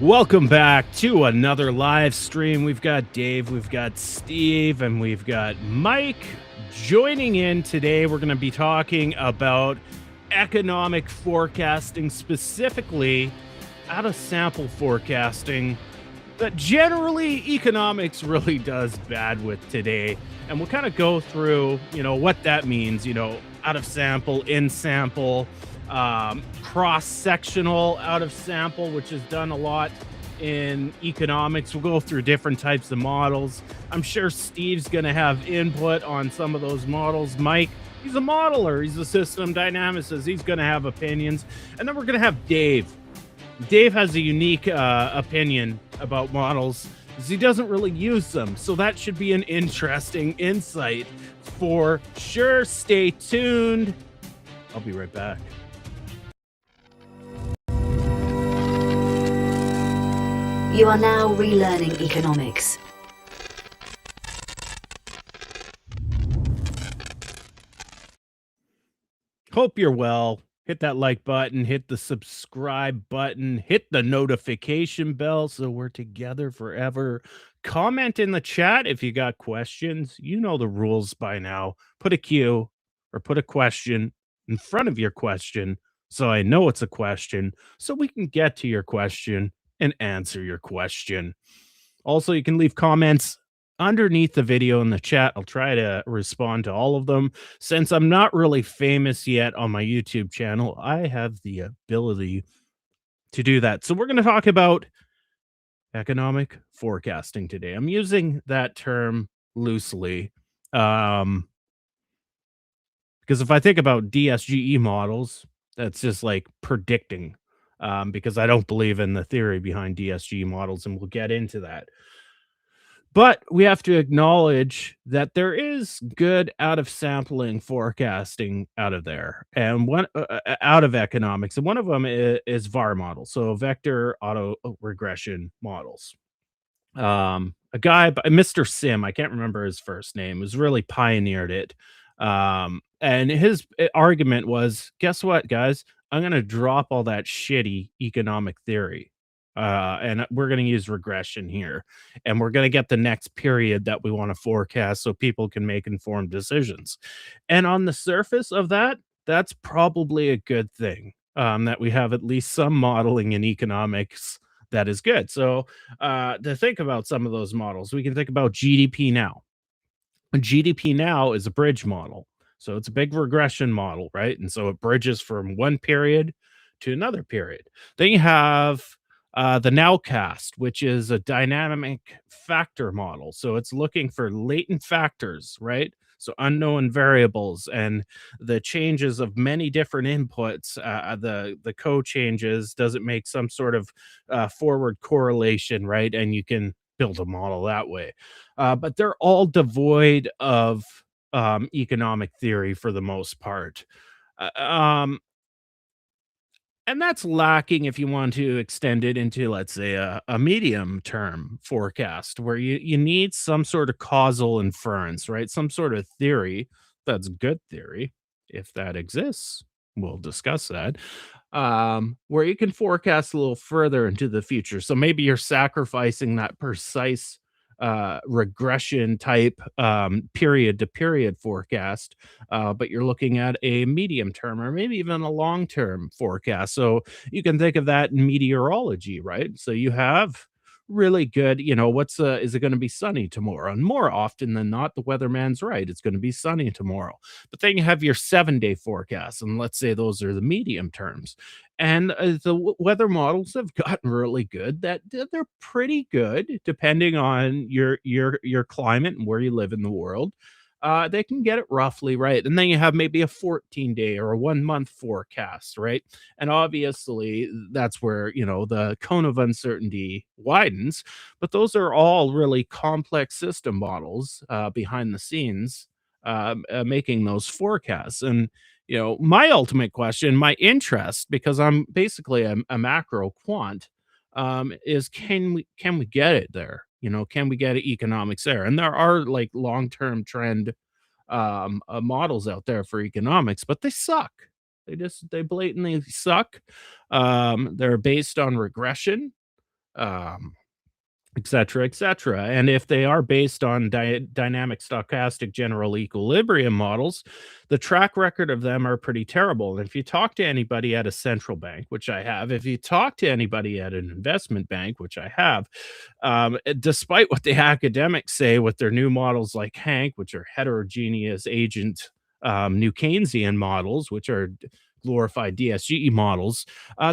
Welcome back to another live stream. We've got Dave, we've got Steve, and we've got Mike joining in today. We're going to be talking about economic forecasting, specifically out of sample forecasting that generally economics really does bad with today. And we'll kind of go through, what that means, out of sample, in sample, cross-sectional out of sample, which is done a lot in economics. We'll go through different types of models. I'm sure Steve's going to have input on some of those models. Mike, he's a modeler, he's a system dynamicist, he's going to have opinions. And then we're going to have Dave. Dave has a unique opinion about models because he doesn't really use them. So that should be an interesting insight for sure. Stay tuned. I'll be right back. You are now relearning economics. Hope you're well. Hit that like button, hit the subscribe button, hit the notification bell so we're together forever. Comment in the chat if you got questions. You know the rules by now. Put a Q or put a question in front of your question so I know it's a question so we can get to your question and answer your question. Also, you can leave comments underneath the video in the chat. I'll try to respond to all of them. Since I'm not really famous yet on my YouTube channel, I have the ability to do that. So we're going to talk about economic forecasting today. I'm using that term loosely because if I think about DSGE models, that's just like predicting because I don't believe in the theory behind DSGE models, and we'll get into that. But we have to acknowledge that there is good out of sampling forecasting out of there, and one out of economics, and one of them is VAR models, so vector auto regression models. A guy, Mr. Sim, I can't remember his first name, was really pioneered it. And his argument was, guess what, guys? I'm going to drop all that shitty economic theory. And we're going to use regression here. And we're going to get the next period that we want to forecast so people can make informed decisions. And on the surface of that, that's probably a good thing, that we have at least some modeling in economics that is good. So to think about some of those models, we can think about GDP now. GDP now is a bridge model. So it's a big regression model, right? And so it bridges from one period to another period. Then you have the nowcast, which is a dynamic factor model. So it's looking for latent factors, right? So unknown variables and the changes of many different inputs, the co-changes, does it make some sort of forward correlation, right? And you can build a model that way. But they're all devoid of economic theory for the most part. And that's lacking if you want to extend it into, let's say, a medium term forecast where you need some sort of causal inference, right? Some sort of theory that's good theory, if that exists. We'll discuss that. Where you can forecast a little further into the future. So maybe you're sacrificing that precise regression type period to period forecast, but you're looking at a medium term or maybe even a long term forecast. So you can think of that in meteorology, right? So you have really good, is it going to be sunny tomorrow? And more often than not, the weatherman's right. It's going to be sunny tomorrow. But then you have your 7-day forecast, and let's say those are the medium terms. And the weather models have gotten really good. That they're pretty good depending on your climate and where you live in the world. They can get it roughly right. And then you have maybe a 14-day or a 1-month forecast, right? And obviously that's where, the cone of uncertainty widens. But those are all really complex system models behind the scenes making those forecasts. And, my ultimate question, my interest, because I'm basically a macro quant, is can we get it there? Can we get economics there? And there are like long-term trend models out there for economics, but they suck. They blatantly suck. They're based on regression. um, et cetera, et cetera. And if they are based on dynamic stochastic general equilibrium models, the track record of them are pretty terrible. And if you talk to anybody at a central bank, which I have, if you talk to anybody at an investment bank, which I have, despite what the academics say with their new models like Hank, which are heterogeneous agent new Keynesian models, which are glorified DSGE models,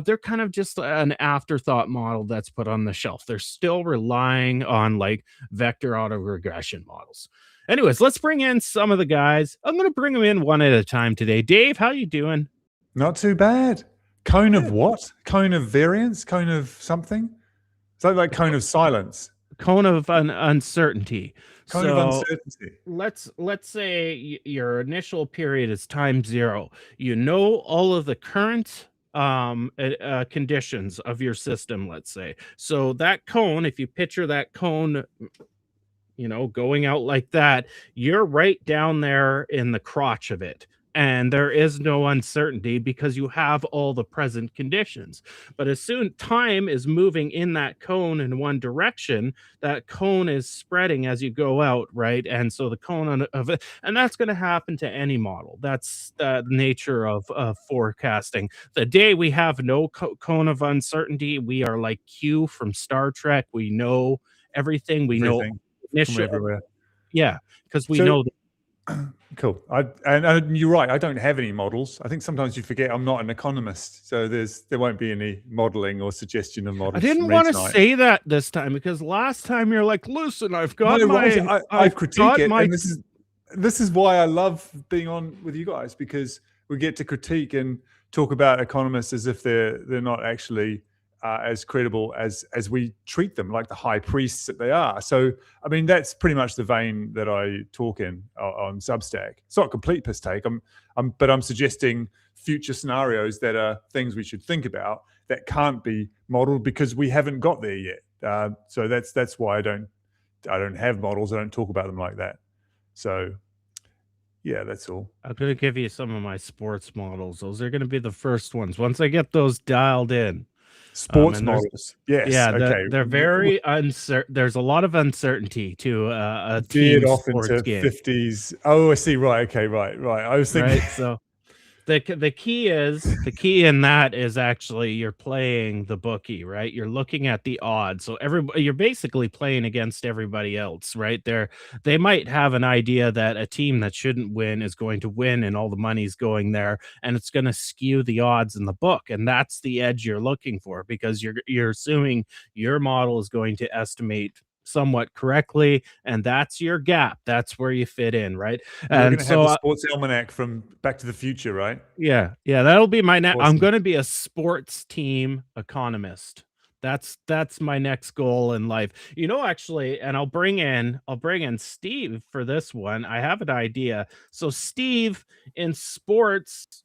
they're kind of just an afterthought model that's put on the shelf. They're still relying on like vector autoregression models. Anyways, let's bring in some of the guys. I'm going to bring them in one at a time today. Dave, how you doing? Not too bad. Cone of Good. what? Cone of variance? Cone of something? Is that like cone of silence? Cone of uncertainty. Cone of uncertainty. Let's say your initial period is time 0. You know all of the current conditions of your system, let's say. So that cone, if you picture that cone, you know, going out like that, you're right down there in the crotch of it. And there is no uncertainty because you have all the present conditions. But as soon time is moving in that cone in one direction, that cone is spreading as you go out, right? And so the cone of it, and that's going to happen to any model. That's the nature of forecasting. The day we have no cone of uncertainty, we are like Q from Star Trek. We know everything. We know from everywhere. Yeah, because we know. Cool. And you're right. I don't have any models. I think sometimes you forget I'm not an economist, so there won't be any modeling or suggestion of models. I didn't want to say that this time because last time you're like, listen, I've got I've critiqued it, and this is why I love being on with you guys, because we get to critique and talk about economists as if they're not actually as credible as we treat them, like the high priests that they are. So, I mean, that's pretty much the vein that I talk in on Substack. It's not a complete piss take. But I'm suggesting future scenarios that are things we should think about that can't be modeled because we haven't got there yet. So that's why I don't have models. I don't talk about them like that. So, yeah, that's all. I'm going to give you some of my sports models. Those are going to be the first ones. Once I get those dialed in. Sports models, yes. Yeah, okay. They're very uncertain. There's a lot of uncertainty to a team off into game. 50s. Oh, I see. Right. Okay. Right. I was thinking. Right. So the key in that is actually you're playing the bookie, right? You're looking at the odds. So you're basically playing against everybody else, right? They might have an idea that a team that shouldn't win is going to win and all the money's going there, and it's going to skew the odds in the book. And that's the edge you're looking for because you're assuming your model is going to estimate somewhat correctly, and that's your gap. That's where you fit in, right? You're going to have the sports almanac from Back to the Future, right? Yeah, that'll be my next. Awesome. I'm going to be a sports team economist. That's my next goal in life. You know, actually, and I'll bring in Steve for this one. I have an idea. So, Steve, in sports,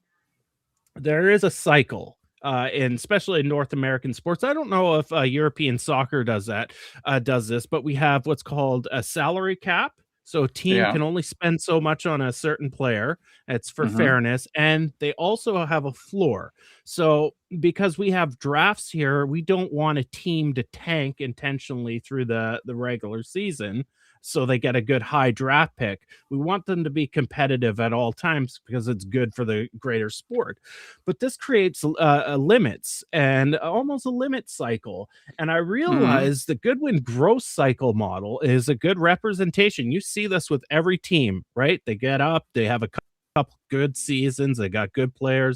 there is a cycle. Especially in North American sports. I don't know if European soccer does this, but we have what's called a salary cap. So a team can only spend so much on a certain player. It's for fairness. And they also have a floor. So because we have drafts here, we don't want a team to tank intentionally through the regular season, so they get a good high draft pick. We want them to be competitive at all times because it's good for the greater sport. But this creates limits and almost a limit cycle. And I realize the Goodwin growth cycle model is a good representation. You see this with every team, right? They get up, they have a couple good seasons, they got good players.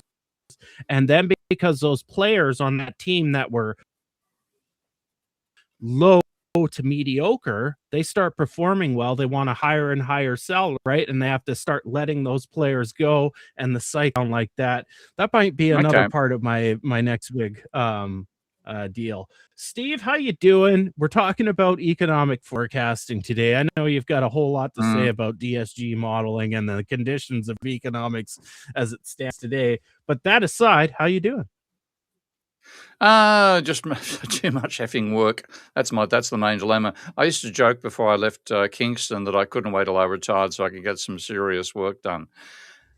And then because those players on that team that were low to mediocre, they start performing well, they want a higher and higher salary, right? And they have to start letting those players go, and the cycle like that might be another part of my next big deal. Steve, how you doing? We're talking about economic forecasting today. I know you've got a whole lot to say about DSG modeling and the conditions of economics as it stands today, but that aside, how you doing? Just too much effing work. That's the main dilemma. I used to joke before I left Kingston that I couldn't wait till I retired so I could get some serious work done.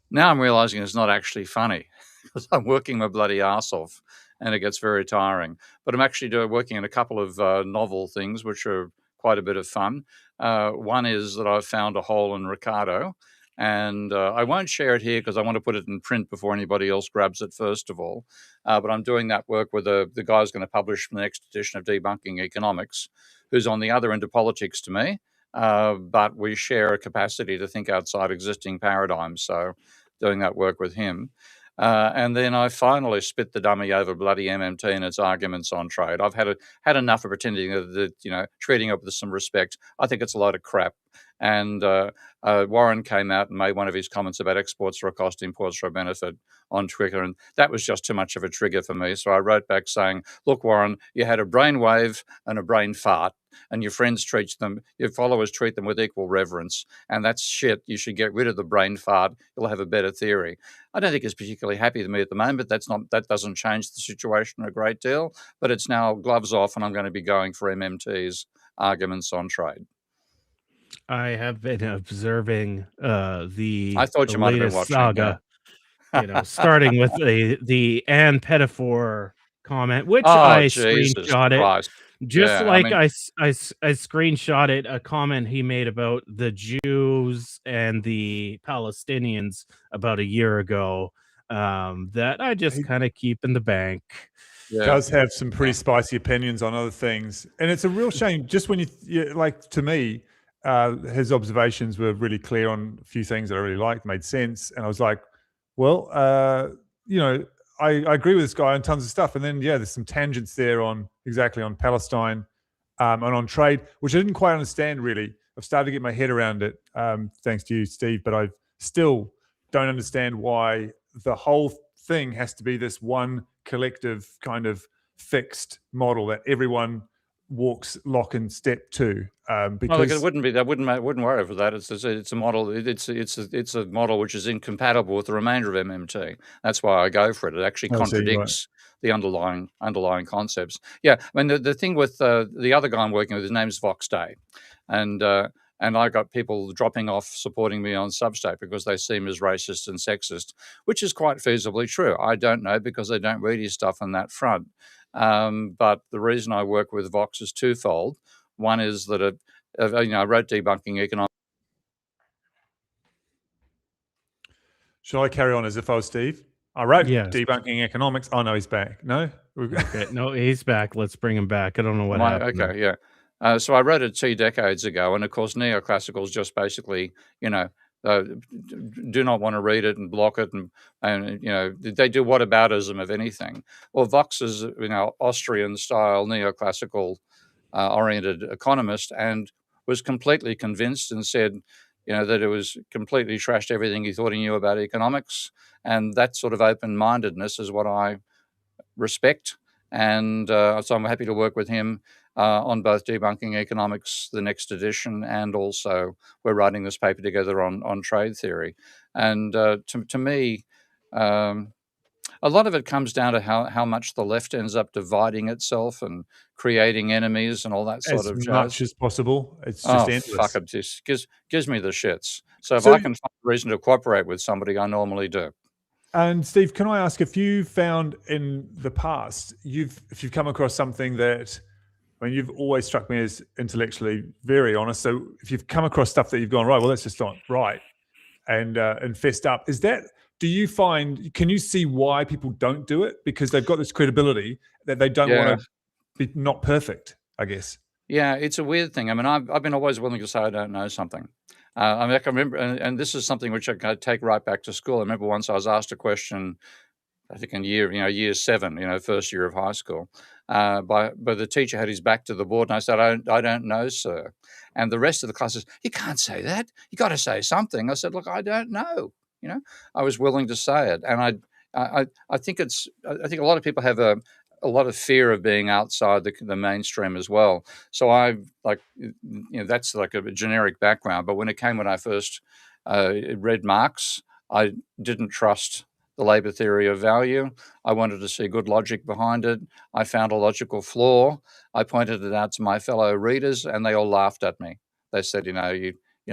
Now I'm realizing it's not actually funny because I'm working my bloody ass off, and it gets very tiring. But I'm actually working on a couple of novel things, which are quite a bit of fun. One is that I've found a hole in Ricardo, and I won't share it here because I want to put it in print before anybody else grabs it, first of all. But I'm doing that work with the guy who's going to publish the next edition of Debunking Economics, who's on the other end of politics to me. But we share a capacity to think outside existing paradigms. So doing that work with him. And then I finally spit the dummy over bloody MMT and its arguments on trade. I've had enough of pretending that, treating it with some respect. I think it's a load of crap. And Warren came out and made one of his comments about exports for a cost, imports for a benefit on Twitter, and that was just too much of a trigger for me. So I wrote back saying, look, Warren, you had a brain wave and a brain fart, and your followers treat them with equal reverence, and that's shit. You should get rid of the brain fart. You'll have a better theory. I don't think he's particularly happy with me at the moment. That doesn't change the situation a great deal, but it's now gloves off, and I'm going to be going for MMT's arguments on trade. I have been observing I thought you might have been watching saga, starting with the Ann Pettifor comment, which I screenshotted. Just like I screenshotted a comment he made about the Jews and the Palestinians about a year ago, that I just kind of keep in the bank. Yeah. Does have some pretty spicy opinions on other things, and it's a real shame. Just when to me, his observations were really clear on a few things that I really liked, made sense, and I was like, well, I agree with this guy on tons of stuff, and then there's some tangents there on Palestine and on trade, which I didn't quite understand really. I've started to get my head around it, thanks to you, Steve, but I still don't understand why the whole thing has to be this one collective kind of fixed model that everyone walks lock and step to. Because it wouldn't be. I wouldn't worry for that. It's a model. It's a model which is incompatible with the remainder of MMT. That's why I go for it. It actually contradicts the underlying concepts. Yeah, I mean the thing with the other guy I'm working with, his name's Vox Day, and I got people dropping off supporting me on Substack because they see him as racist and sexist, which is quite feasibly true. I don't know because they don't read his stuff on that front. But the reason I work with Vox is twofold. One is that I wrote Debunking Economics. Shall I carry on as if I was Steve? I wrote Debunking Economics. Oh, no, he's back. No? Okay. No, he's back. Let's bring him back. I don't know what happened. Okay, yeah. So I wrote it 2 decades ago, and of course, neoclassical is just basically, do not want to read it and block it, and they do whataboutism of anything. Well, Vox is Austrian style neoclassical oriented economist, and was completely convinced and said that it was completely trashed everything he thought he knew about economics, and that sort of open-mindedness is what I respect, and so I'm happy to work with him on both Debunking Economics, the next edition, and also we're writing this paper together on trade theory. And to me, a lot of it comes down to how much the left ends up dividing itself and creating enemies and all that sort of jazz. As much as possible. It's just endless. Fuck it, just gives me the shits. So if I can find a reason to cooperate with somebody, I normally do. And Steve, can I ask if you found in the past, if you've come across something that, you've always struck me as intellectually very honest. So if you've come across stuff that you've gone, right, well, that's just not right, and fessed up, do you find, can you see why people don't do it? Because they've got this credibility that they don't want to be not perfect, I guess. Yeah, it's a weird thing. I mean, I've been always willing to say I don't know something. I can remember, and this is something which I can take right back to school. I remember once I was asked a question, I think in year 7, first year of high school, but the teacher had his back to the board, and I said, I don't know, sir. And the rest of the class says, you can't say that. You got to say something. I said, look, I don't know. I was willing to say it, and I think I think a lot of people have a lot of fear of being outside the mainstream as well. So that's like a generic background. But when I first read Marx, I didn't trust the labor theory of value. I wanted to see good logic behind it. I found a logical flaw. I pointed it out to my fellow readers, and they all laughed at me. They said,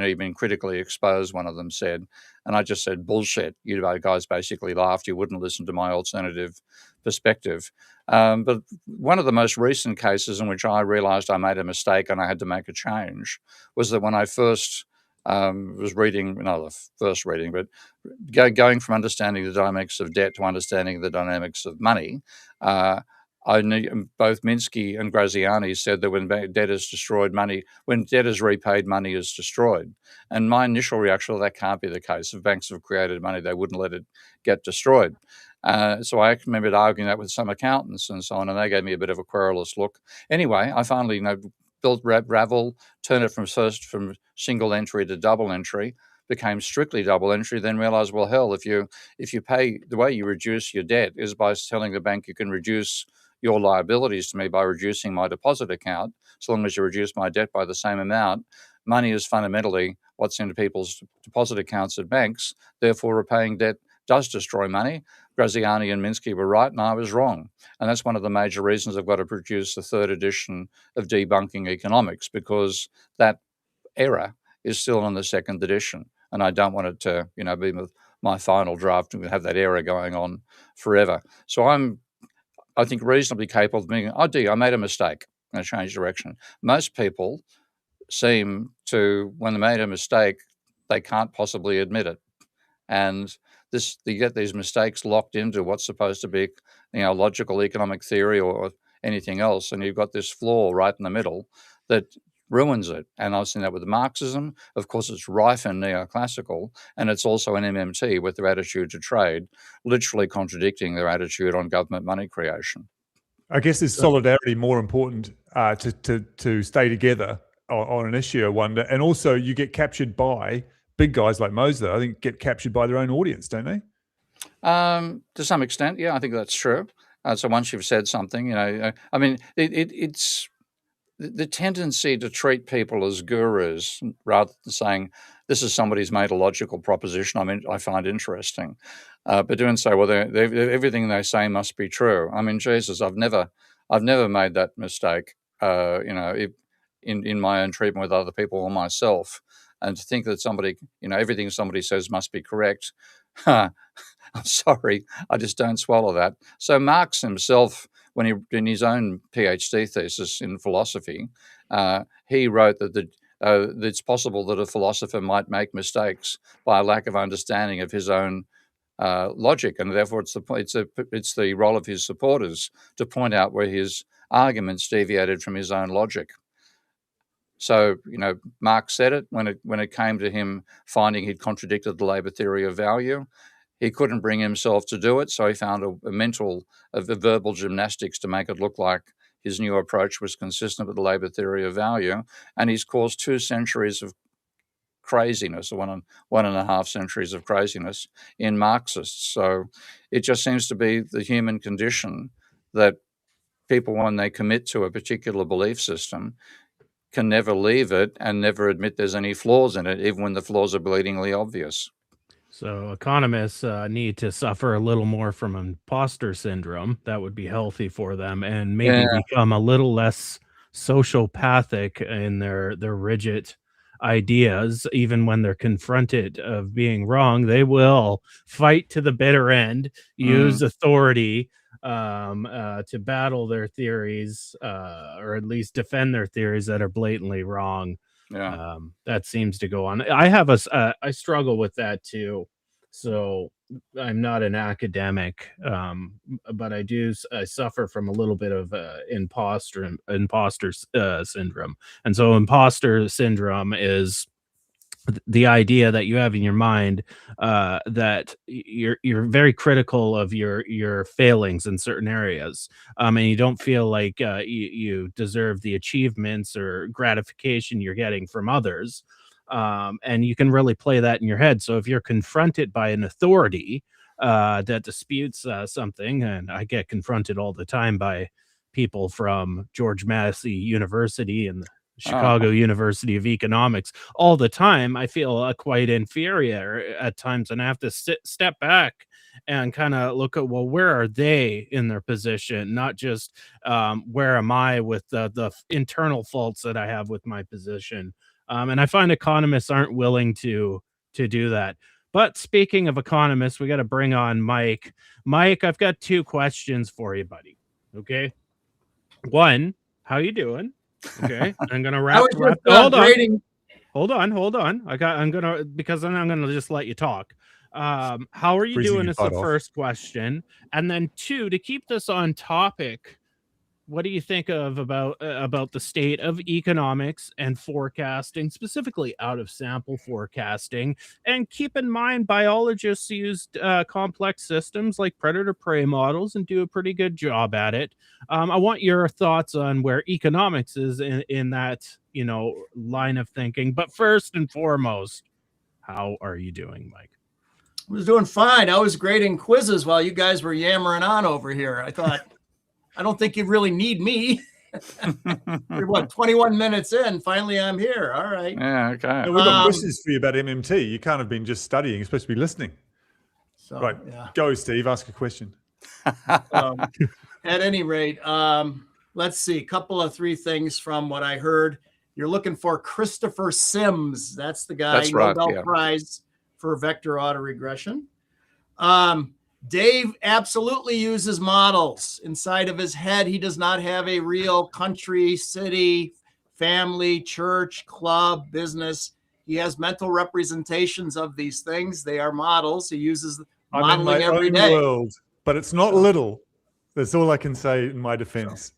you've been critically exposed, one of them said. And I just said, bullshit. You guys basically laughed. You wouldn't listen to my alternative perspective. But one of the most recent cases in which I realized I made a mistake and I had to make a change was that when I first was reading, not the first reading, but going from understanding the dynamics of debt to understanding the dynamics of money, I knew both Minsky and Graziani said that when debt is destroyed, when debt is repaid, money is destroyed. And my initial reaction, well, that can't be the case. If banks have created money, they wouldn't let it get destroyed. So I remembered arguing that with some accountants and so on, and they gave me a bit of a querulous look. Anyway, I finally built Ravel, turned it from single entry to double entry, became strictly double entry, then realized, well, hell, if you pay, the way you reduce your debt is by telling the bank you can reduce your liabilities to me by reducing my deposit account. So long as you reduce my debt by the same amount, money is fundamentally what's in people's deposit accounts at banks. Therefore, repaying debt does destroy money. Graziani and Minsky were right, and I was wrong. And that's one of the major reasons I've got to produce the third edition of Debunking Economics, because that error is still in the second edition. And I don't want it to, be my final draft and have that error going on forever. So I think, reasonably capable of being, I made a mistake. I'm going to change direction. Most people seem to, when they made a mistake, they can't possibly admit it. And you get these mistakes locked into what's supposed to be, logical economic theory or anything else. And you've got this flaw right in the middle that ruins it. And I've seen that with Marxism. Of course, it's rife in neoclassical, and it's also in MMT with their attitude to trade, literally contradicting their attitude on government money creation. I guess is solidarity more important to stay together on an issue, I wonder. And also you get captured by big guys like Moser, I think, get captured by their own audience, don't they? To some extent, yeah, I think that's true. So once you've said something, it's the tendency to treat people as gurus rather than saying, this is somebody who's made a logical proposition I find interesting. But doing so, well, everything they say must be true. I mean, Jesus, I've never made that mistake, in my own treatment with other people or myself. And to think that somebody, everything somebody says must be correct, I'm sorry, I just don't swallow that. So Marx himself, when he in his own PhD thesis in philosophy, he wrote that it's possible that a philosopher might make mistakes by a lack of understanding of his own logic, and therefore it's the role of his supporters to point out where his arguments deviated from his own logic. So, Marx said it when it came to him finding he'd contradicted the labour theory of value. He couldn't bring himself to do it, so he found a verbal gymnastics to make it look like his new approach was consistent with the labour theory of value, and he's caused 2 centuries of craziness, or 1.5 centuries of craziness in Marxists. So it just seems to be the human condition that people, when they commit to a particular belief system, can never leave it and never admit there's any flaws in it, even when the flaws are bleedingly obvious. So economists need to suffer a little more from imposter syndrome. That would be healthy for them, and maybe become a little less sociopathic in their rigid ideas. Even when they're confronted of being wrong, they will fight to the bitter end, use authority to battle their theories, or at least defend their theories that are blatantly wrong. Yeah. That seems to go on. I struggle with that too. So I'm not an academic, but I suffer from a little bit of imposter syndrome. And so imposter syndrome is the idea that you have in your mind that you're very critical of your failings in certain areas, and you don't feel like you deserve the achievements or gratification you're getting from others, and you can really play that in your head. So if you're confronted by an authority that disputes something, and I get confronted all the time by people from George Massey University and the Chicago University of Economics all the time, I feel quite inferior at times, and I have to step back and kind of look at, well, where are they in their position, not just where am I with the internal faults that I have with my position. And I find economists aren't willing to do that. But speaking of economists, we got to bring on Mike. Mike, I've got 2 questions for you, buddy. Okay. One, how you doing? Okay. I'm going to wrap. Hold on. Because then I'm going to just let you talk. How are you Freezing doing your is the butt off. first question. And then 2, to keep this on topic, what do you think about the state of economics and forecasting, specifically out of sample forecasting? And keep in mind, biologists use complex systems like predator-prey models and do a pretty good job at it. I want your thoughts on where economics is in that, line of thinking. But first and foremost, how are you doing, Mike? I was doing fine. I was grading quizzes while you guys were yammering on over here. I thought, I don't think you really need me. We're 21 minutes in. Finally, I'm here. All right. Yeah, okay. No, we've got questions for you about MMT. You can't have been just studying. You're supposed to be listening. So, right. Yeah. Go, Steve. Ask a question. At any rate, let's see. A couple of 3 things from what I heard. You're looking for Christopher Sims. That's the guy. That's right, Nobel Prize for vector autoregression. Dave absolutely uses models inside of his head. He does not have a real country, city, family, church, club, business. He has mental representations of these things. They are models. He uses modeling every day. World, but it's not little. That's all I can say in my defense.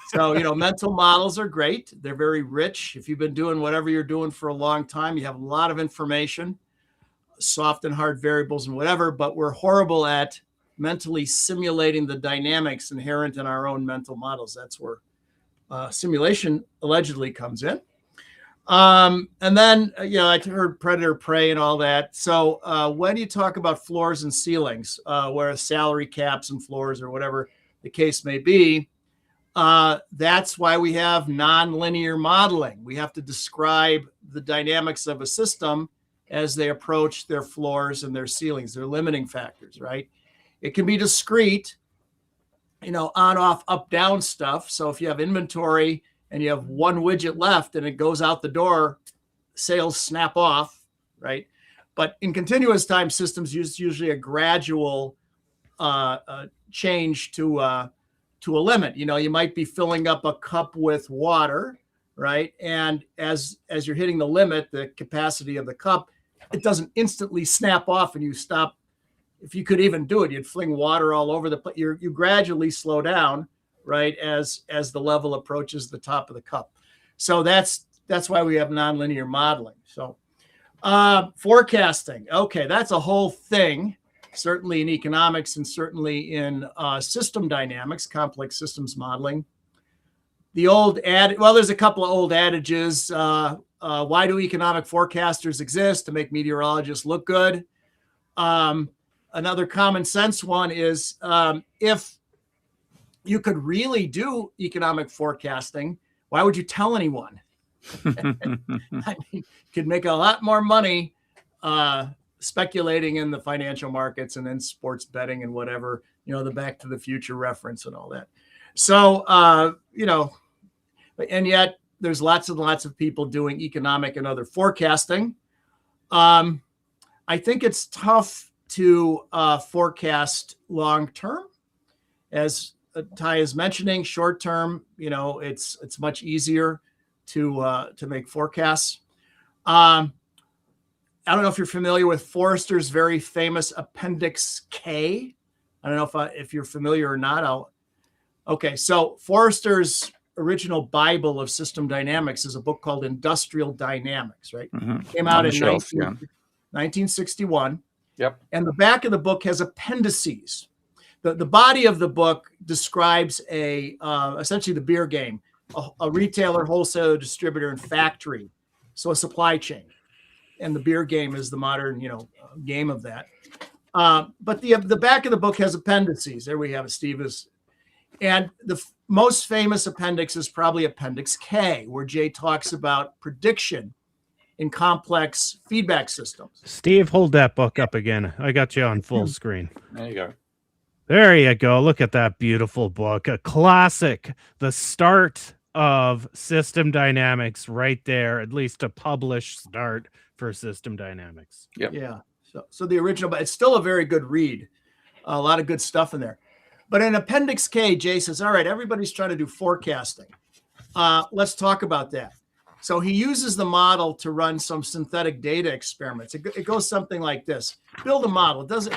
So, mental models are great. They're very rich. If you've been doing whatever you're doing for a long time, you have a lot of information, soft and hard variables and whatever, but we're horrible at mentally simulating the dynamics inherent in our own mental models. That's where simulation allegedly comes in. And then, I heard predator prey and all that. So when you talk about floors and ceilings, where salary caps and floors or whatever the case may be, that's why we have nonlinear modeling. We have to describe the dynamics of a system as they approach their floors and their ceilings, their limiting factors, right? It can be discrete, on, off, up, down stuff. So if you have inventory and you have 1 widget left and it goes out the door, sales snap off, right? But in continuous time systems, usually a gradual change to a limit. You might be filling up a cup with water, right? And as you're hitting the limit, the capacity of the cup, it doesn't instantly snap off and you stop. If you could even do it, you'd fling water all over the place. You gradually slow down, right, as the level approaches the top of the cup. So that's why we have nonlinear modeling. So forecasting, okay, that's a whole thing. Certainly in economics and certainly in system dynamics, complex systems modeling. There's a couple of old adages. Why do economic forecasters exist? To make meteorologists look good. Another common sense one is if you could really do economic forecasting, why would you tell anyone? I mean, you could make a lot more money speculating in the financial markets and then sports betting and whatever, the Back to the Future reference and all that. So, and yet there's lots and lots of people doing economic and other forecasting. I think it's tough to forecast long-term. As Ty is mentioning, short-term, it's much easier to make forecasts. I don't know if you're familiar with Forrester's very famous Appendix K. I don't know if you're familiar or not. Okay, so Forrester's original Bible of system dynamics is a book called Industrial Dynamics, right? Mm-hmm. Came out in 1961. Yep. And the back of the book has appendices. The body of the book describes essentially the beer game, a retailer, wholesaler, distributor, and factory. So a supply chain. And the beer game is the modern, game of that. But the back of the book has appendices. There we have it, Steve. And the most famous appendix is probably Appendix K, where Jay talks about prediction in complex feedback systems. Steve, hold that book up again. I got you on full screen. There you go. There you go. Look at that beautiful book. A classic. The start of system dynamics right there, at least a published start for system dynamics. Yep. Yeah. So the original, but it's still a very good read. A lot of good stuff in there. But in Appendix K, Jay says, all right, everybody's trying to do forecasting. Let's talk about that. So he uses the model to run some synthetic data experiments. It goes something like this. Build a model. But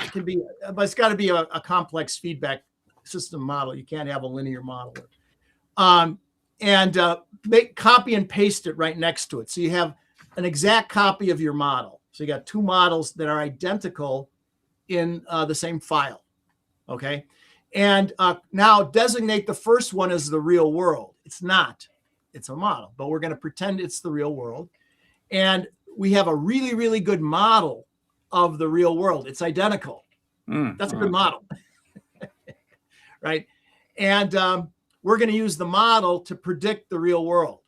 it's got to be a complex feedback system model. You can't have a linear model. Make copy and paste it right next to it. So you have an exact copy of your model. So you got two models that are identical in the same file. Okay. And now designate the first one as the real world. It's not. It's a model, but we're going to pretend it's the real world. And we have a really, really good model of the real world. It's identical. That's a good model. Right. And we're going to use the model to predict the real world.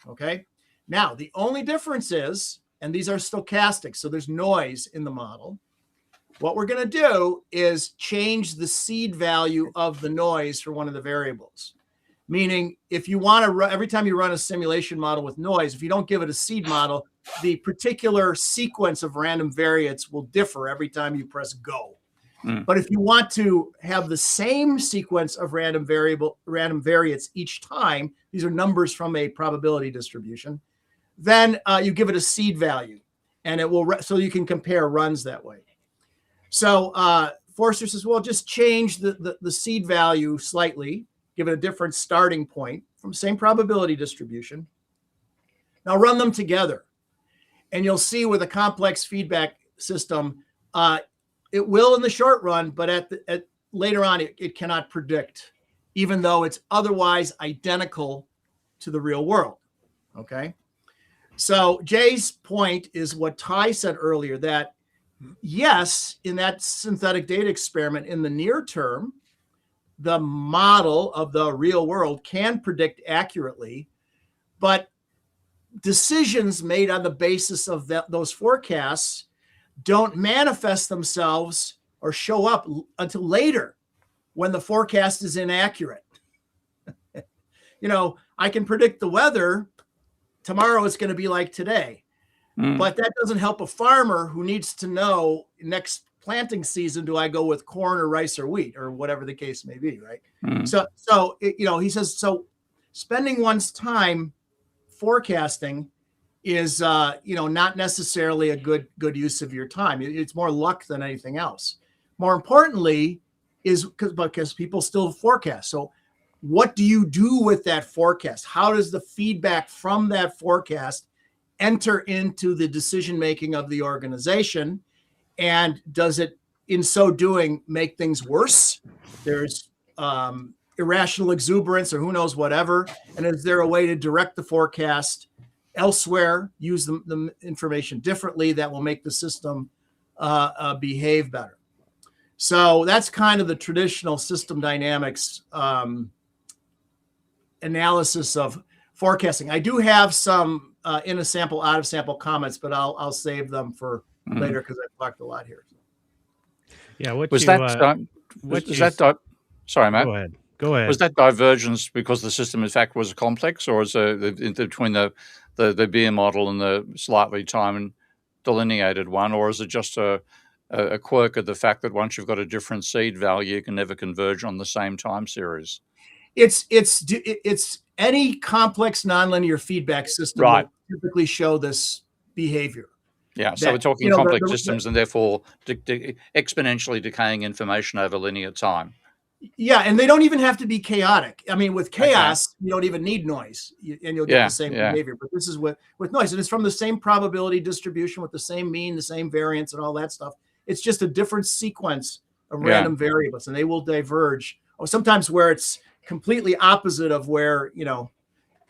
Okay. Now, the only difference is, and these are stochastic, so there's noise in the model. What we're going to do is change the seed value of the noise for one of the variables. Meaning, if you want to every time you run a simulation model with noise, if you don't give it a seed model, the particular sequence of random variates will differ every time you press go. But if you want to have the same sequence of random variates each time, these are numbers from a probability distribution, then you give it a seed value, and it will so you can compare runs that way. So Forster says, well, just change the seed value slightly, give it a different starting point from same probability distribution. Now run them together, and you'll see with a complex feedback system, it will in the short run, but later on, it cannot predict, even though it's otherwise identical to the real world. Okay. So Jay's point is what Ty said earlier, that yes, in that synthetic data experiment in the near term, the model of the real world can predict accurately, but decisions made on the basis of those forecasts don't manifest themselves or show up until later when the forecast is inaccurate. I can predict the weather. Tomorrow it's going to be like today. But that doesn't help a farmer who needs to know next planting season, do I go with corn or rice or wheat or whatever the case may be, right? So he says, so spending one's time forecasting is not necessarily a good use of your time. It's more luck than anything else. More importantly, is because people still forecast. So what do you do with that forecast? How does the feedback from that forecast enter into the decision making of the organization? And does it, in so doing, make things worse? There's irrational exuberance or who knows whatever. And is there a way to direct the forecast elsewhere, use the information differently that will make the system behave better? So that's kind of the traditional system dynamics analysis of forecasting. I do have some in a sample, out of sample comments, but I'll save them for later because I've talked a lot here. Yeah, sorry, Matt. Go ahead. Was that divergence because the system, in fact, was complex, or is it between the beer model and the slightly time delineated one, or is it just a quirk of the fact that once you've got a different seed value, you can never converge on the same time series? It's any complex nonlinear feedback system will typically show this behavior. Yeah, so we're talking complex systems and therefore exponentially decaying information over linear time. Yeah, and they don't even have to be chaotic. I mean, with chaos, you don't even need noise, and you'll get the same behavior. But this is with noise, and it's from the same probability distribution with the same mean, the same variance, and all that stuff. It's just a different sequence of random variables, and they will diverge. Or sometimes where it's completely opposite of where,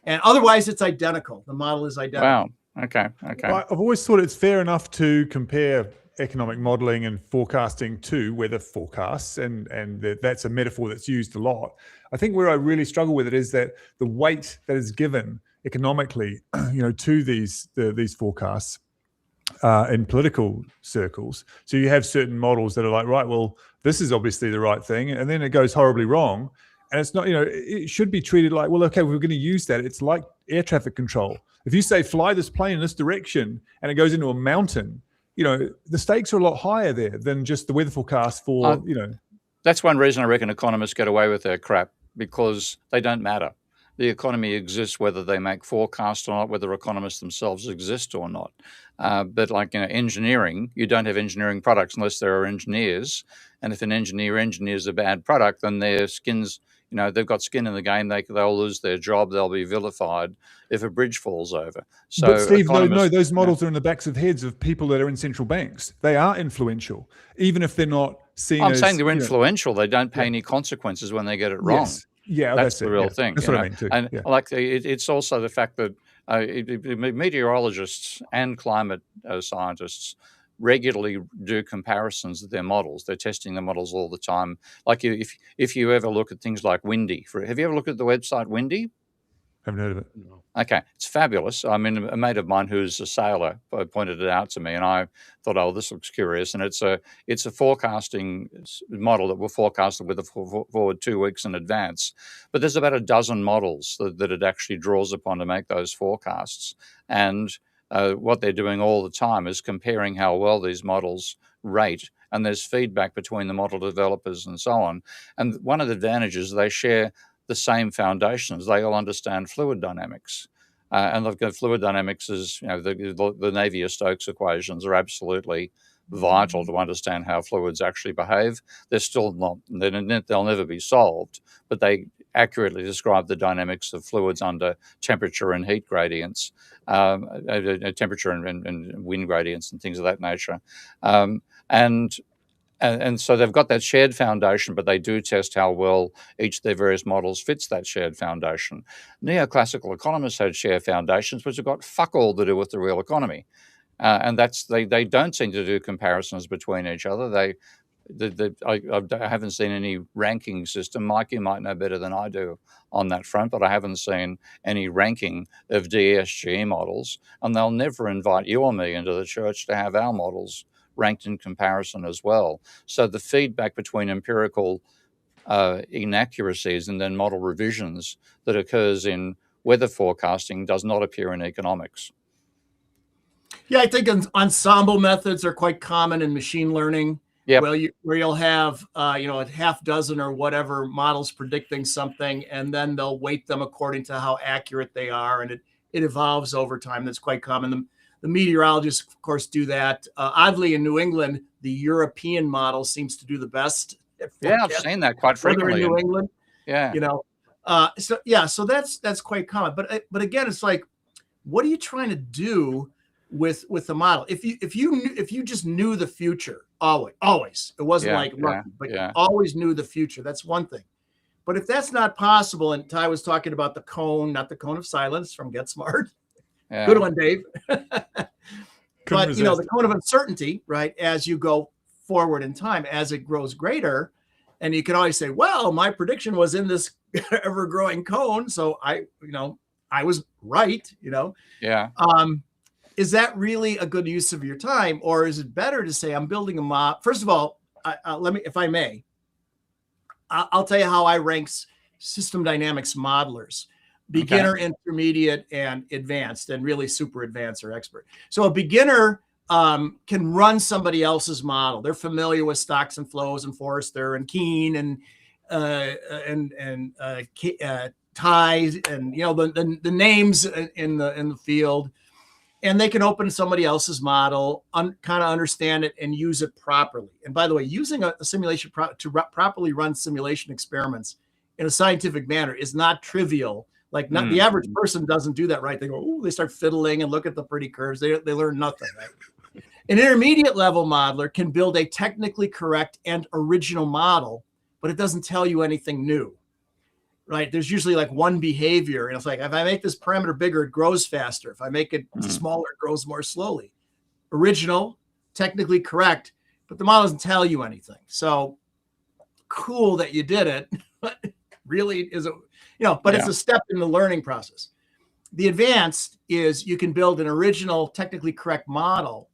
and otherwise it's identical. The model is identical. Wow. Okay. Well, I've always thought it's fair enough to compare economic modeling and forecasting to weather forecasts, and that's a metaphor that's used a lot. I think where I really struggle with it is that the weight that is given economically, to these forecasts in political circles. So you have certain models that are like, right, well, this is obviously the right thing, and then it goes horribly wrong. And it's not, it should be treated like, well, okay, we're going to use that. It's like air traffic control. If you say fly this plane in this direction and it goes into a mountain, the stakes are a lot higher there than just the weather forecast for, That's one reason I reckon economists get away with their crap, because they don't matter. The economy exists whether they make forecasts or not, whether economists themselves exist or not. But like engineering, you don't have engineering products unless there are engineers. And if an engineer engineers a bad product, then their skins, they've got skin in the game. They'll lose their job. They'll be vilified if a bridge falls over. So, but Steve, no, those models are in the backs of heads of people that are in central banks. They are influential, even if they're not seen. I'm saying they're influential. They don't pay any consequences when they get it wrong. Yes. Yeah, that's the real thing. That's what I mean too. And it's also the fact that meteorologists and climate scientists regularly do comparisons of their models. They're testing the models all the time. Like if you ever look at things like Windy, have you ever looked at the website Windy? Haven't heard of it. No. Okay, it's fabulous. I mean, a mate of mine who's a sailor pointed it out to me, and I thought, oh, this looks curious. And it's a forecasting model that will forecast the weather forward 2 weeks in advance. But there's about a dozen models that it actually draws upon to make those forecasts. And what they're doing all the time is comparing how well these models rate. And there's feedback between the model developers and so on. And one of the advantages, they share the same foundations. They all understand fluid dynamics. And they've got fluid dynamics is, the Navier-Stokes equations are absolutely vital to understand how fluids actually behave. They're still not, they'll never be solved, but they accurately describe the dynamics of fluids under temperature and heat gradients, temperature and wind gradients and things of that nature. And so they've got that shared foundation, but they do test how well each of their various models fits that shared foundation. Neoclassical economists had shared foundations, which have got fuck all to do with the real economy. And they don't seem to do comparisons between each other. I haven't seen any ranking system. Mike, you might know better than I do on that front, but I haven't seen any ranking of DSG models. And they'll never invite you or me into the church to have our models ranked in comparison as well. So the feedback between empirical inaccuracies and then model revisions that occurs in weather forecasting does not appear in economics. Yeah, I think ensemble methods are quite common in machine learning. Yep. Where you'll have a half dozen or whatever models predicting something, and then they'll weight them according to how accurate they are, and it evolves over time. That's quite common. The meteorologists, of course, do that. Oddly, in New England, the European model seems to do the best. Yeah, I've seen that quite frequently in New England. Yeah, so that's quite common. But again, it's like, what are you trying to do with the model? If you just knew the future, always, it wasn't you always knew the future. That's one thing. But if that's not possible, and Ty was talking about the cone, not the cone of silence from Get Smart. Yeah. Good one, Dave. But the cone of uncertainty, right? As you go forward in time, as it grows greater, and you can always say, well, my prediction was in this ever-growing cone, so I was right. Yeah. Is that really a good use of your time, or is it better to say I'm building a model? First of all, let me, if I may, I'll tell you how I rank system dynamics modelers. Beginner, intermediate, and advanced, and really super advanced or expert. So a beginner can run somebody else's model. They're familiar with stocks and flows and Forrester and Keynes and ties and the names in the field, and they can open somebody else's model, kind of understand it and use it properly. And by the way, using a simulation to properly run simulation experiments in a scientific manner is not trivial. Like the average person doesn't do that, right? They go, they start fiddling and look at the pretty curves. They learn nothing, right? An intermediate level modeler can build a technically correct and original model, but it doesn't tell you anything new, right? There's usually like one behavior. And it's like, if I make this parameter bigger, it grows faster. If I make it smaller, it grows more slowly. Original, technically correct, but the model doesn't tell you anything. So cool that you did it, but really is it? It's a step in the learning process. The advanced is you can build an original, technically correct model,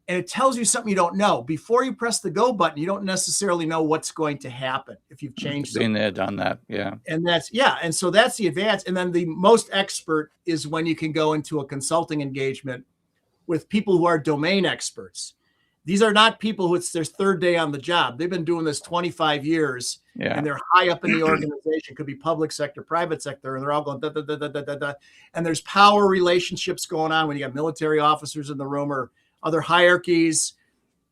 and it tells you something you don't know. Before you press the go button, you don't necessarily know what's going to happen if you've changed something. Been there, done that, yeah. And so that's the advance. And then the most expert is when you can go into a consulting engagement with people who are domain experts. These are not people who it's their third day on the job. They've been doing this 25 years, and they're high up in the organization. Could be public sector, private sector, and they're all going da, da, da, da, da, da, da. And there's power relationships going on when you got military officers in the room or other hierarchies.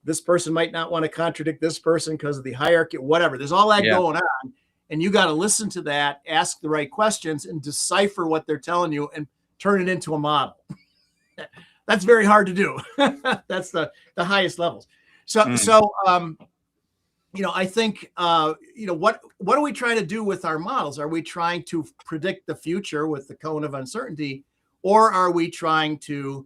This person might not want to contradict this person because of the hierarchy, whatever. There's all that going on, and you got to listen to that, ask the right questions, and decipher what they're telling you and turn it into a model. That's very hard to do. That's the highest levels. So I think, what are we trying to do with our models? Are we trying to predict the future with the cone of uncertainty, or are we trying to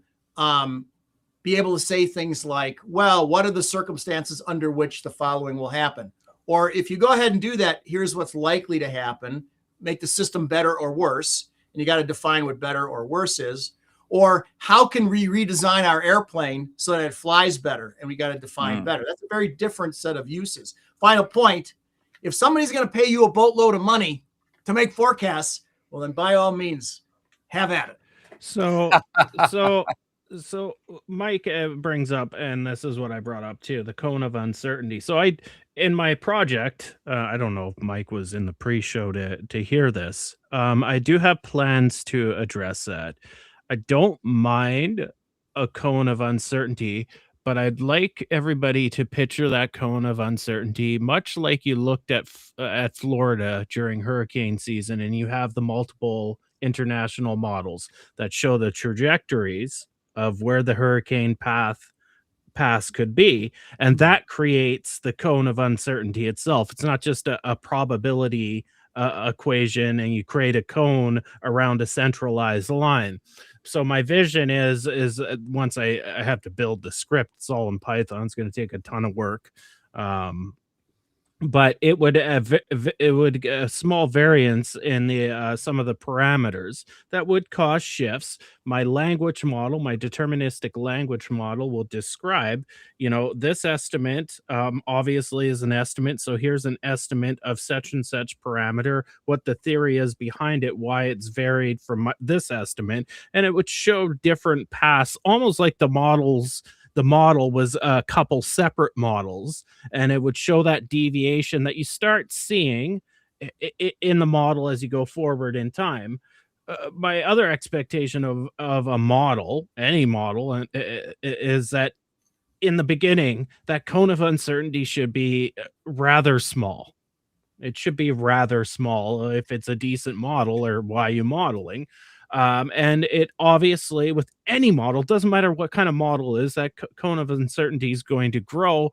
be able to say things like, well, what are the circumstances under which the following will happen? Or if you go ahead and do that, here's what's likely to happen, make the system better or worse. And you got to define what better or worse is. Or how can we redesign our airplane so that it flies better? And we got to define better. That's a very different set of uses. Final point, if somebody's going to pay you a boatload of money to make forecasts, well, then by all means, have at it. So Mike brings up, and this is what I brought up too, the cone of uncertainty. So in my project, I don't know if Mike was in the pre-show to hear this. I do have plans to address that. I don't mind a cone of uncertainty, but I'd like everybody to picture that cone of uncertainty, much like you looked at Florida during hurricane season, and you have the multiple international models that show the trajectories of where the hurricane pass could be, and that creates the cone of uncertainty itself. It's not just a probability equation, and you create a cone around a centralized line. So my vision is once I have to build the script, it's all in Python. It's going to take a ton of work. But it would a small variance in the some of the parameters that would cause shifts. My language model, my deterministic language model, will describe, this estimate obviously is an estimate. So here's an estimate of such and such parameter, what the theory is behind it, why it's varied from this estimate, and it would show different paths, almost like the model was a couple separate models, and it would show that deviation that you start seeing in the model as you go forward in time. My other expectation of a model, any model, is that in the beginning, that cone of uncertainty should be rather small. It should be rather small if it's a decent model, or why are you modeling? And it obviously, with any model, doesn't matter what kind of model is, that cone of uncertainty is going to grow.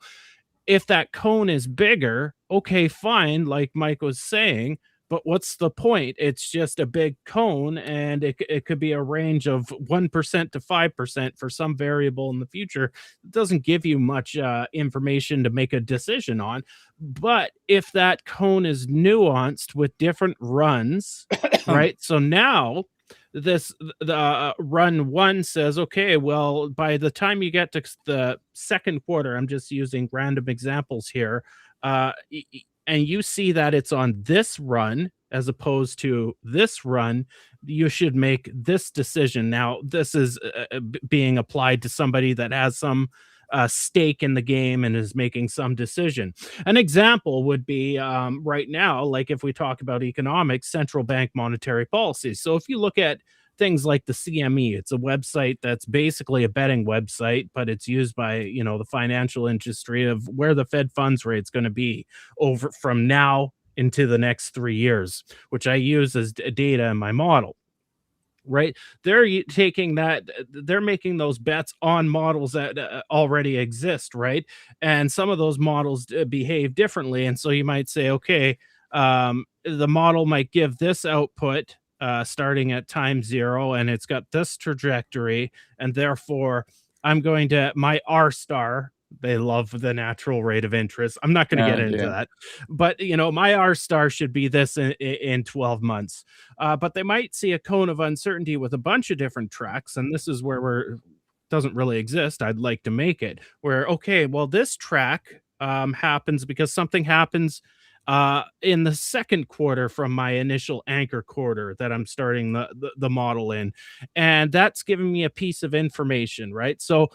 If that cone is bigger, okay, fine, like Mike was saying, but what's the point? It's just a big cone, and it could be a range of 1% to 5% for some variable in the future. It doesn't give you much information to make a decision on. But if that cone is nuanced with different runs, right? So now the run one says, okay, well, by the time you get to the second quarter, I'm just using random examples here, and you see that it's on this run as opposed to this run, you should make this decision. Now, this is being applied to somebody that has some stake in the game and is making some decision. An example would be right now, like if we talk about economics, central bank monetary policy. So if you look at things like the CME, it's a website that's basically a betting website, but it's used by, the financial industry of where the Fed funds rate is going to be over from now into the next 3 years, which I use as data in my model. Right, they're taking that, they're making those bets on models that already exist, right? And some of those models behave differently, and so you might say, okay, the model might give this output starting at time 0, and it's got this trajectory, and therefore I'm going to, my R star, they love the natural rate of interest. I'm not going to get into that, but my R star should be this in 12 months. But they might see a cone of uncertainty with a bunch of different tracks, and this is where doesn't really exist. I'd like to make it where, okay, well, this track happens because something happens in the second quarter from my initial anchor quarter that I'm starting the model in. And that's giving me a piece of information, right? So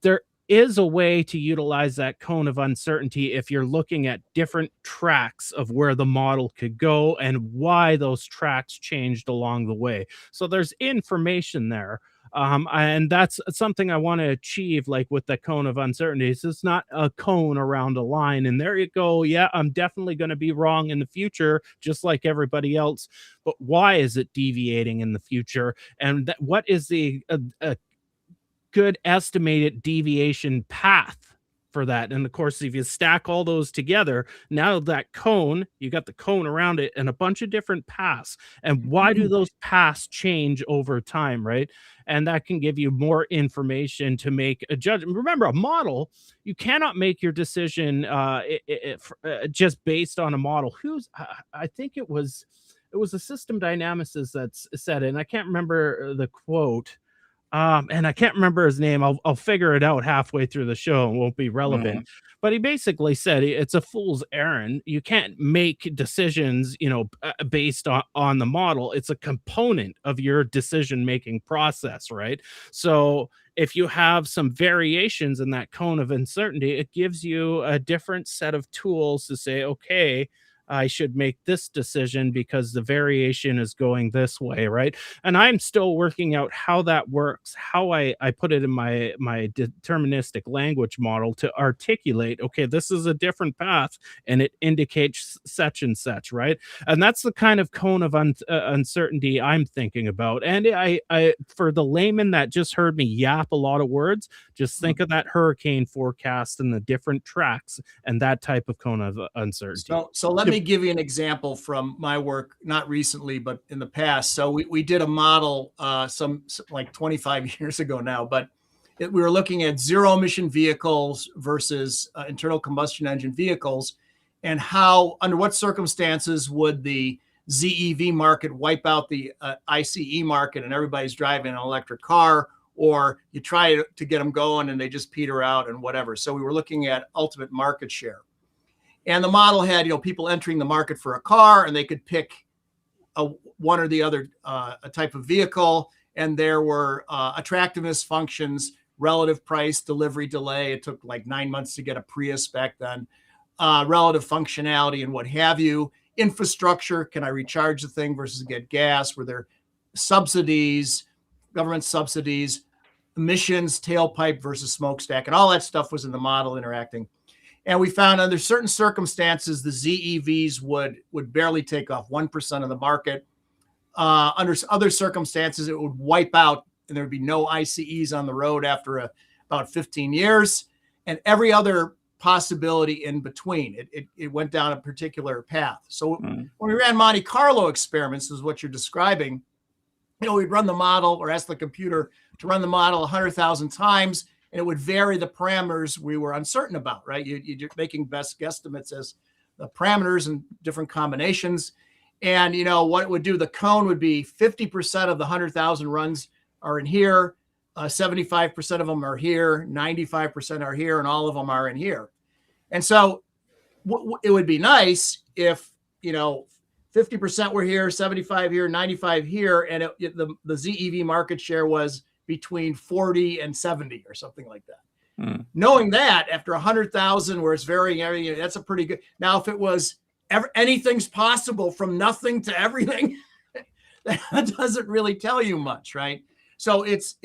there is a way to utilize that cone of uncertainty if you're looking at different tracks of where the model could go and why those tracks changed along the way. So there's information there. And that's something I want to achieve, like with the cone of uncertainties. It's not a cone around a line, and there you go. Yeah, I'm definitely going to be wrong in the future, just like everybody else. But why is it deviating in the future? And what is the good estimated deviation path for that? And of course, if you stack all those together, now that cone, you got the cone around it and a bunch of different paths. And why do those paths change over time, right? And that can give you more information to make a judgment. Remember, a model, you cannot make your decision just based on a model. I think it was a system dynamicist that's said it, and I can't remember the quote. And I can't remember his name. I'll figure it out halfway through the show and won't be relevant. But he basically said it's a fool's errand. You can't make decisions, based on the model. It's a component of your decision-making process, right? So if you have some variations in that cone of uncertainty, it gives you a different set of tools to say, okay, I should make this decision because the variation is going this way, right? And I'm still working out how that works, how I put it in my deterministic language model to articulate, okay, this is a different path and it indicates such and such, right? And that's the kind of cone of uncertainty I'm thinking about. And I for the layman that just heard me yap a lot of words, just think of that hurricane forecast and the different tracks and that type of cone of uncertainty. So let me give you an example from my work, not recently, but in the past. So we did a model some like 25 years ago now, but we were looking at zero emission vehicles versus internal combustion engine vehicles, and how, under what circumstances would the ZEV market wipe out the ICE market and everybody's driving an electric car, or you try to get them going and they just peter out and whatever. So we were looking at ultimate market share. And the model had, people entering the market for a car, and they could pick one or the other a type of vehicle. And there were attractiveness functions, relative price, delivery delay. It took like 9 months to get a Prius back then. Relative functionality and what have you. Infrastructure, can I recharge the thing versus get gas? Were there subsidies, government subsidies, emissions, tailpipe versus smokestack, and all that stuff was in the model interacting. And we found under certain circumstances, the ZEVs would barely take off 1% of the market. Under other circumstances, it would wipe out and there would be no ICEs on the road after about 15 years. And every other possibility in between, it went down a particular path. So when we ran Monte Carlo experiments, is what you're describing, we'd run the model or ask the computer to run the model 100,000 times. And it would vary the parameters we were uncertain about, right? You're making best guesstimates as the parameters and different combinations. And, what it would do, the cone would be 50% of the 100,000 runs are in here, 75% of them are here, 95% are here, and all of them are in here. And so it would be nice if, 50% were here, 75 here, 95 here, and the ZEV market share was between 40 and 70 or something like that. Knowing that after 100,000 where it's varying everything, that's a pretty good. Now, if it was anything's possible from nothing to everything, that doesn't really tell you much, right? So it's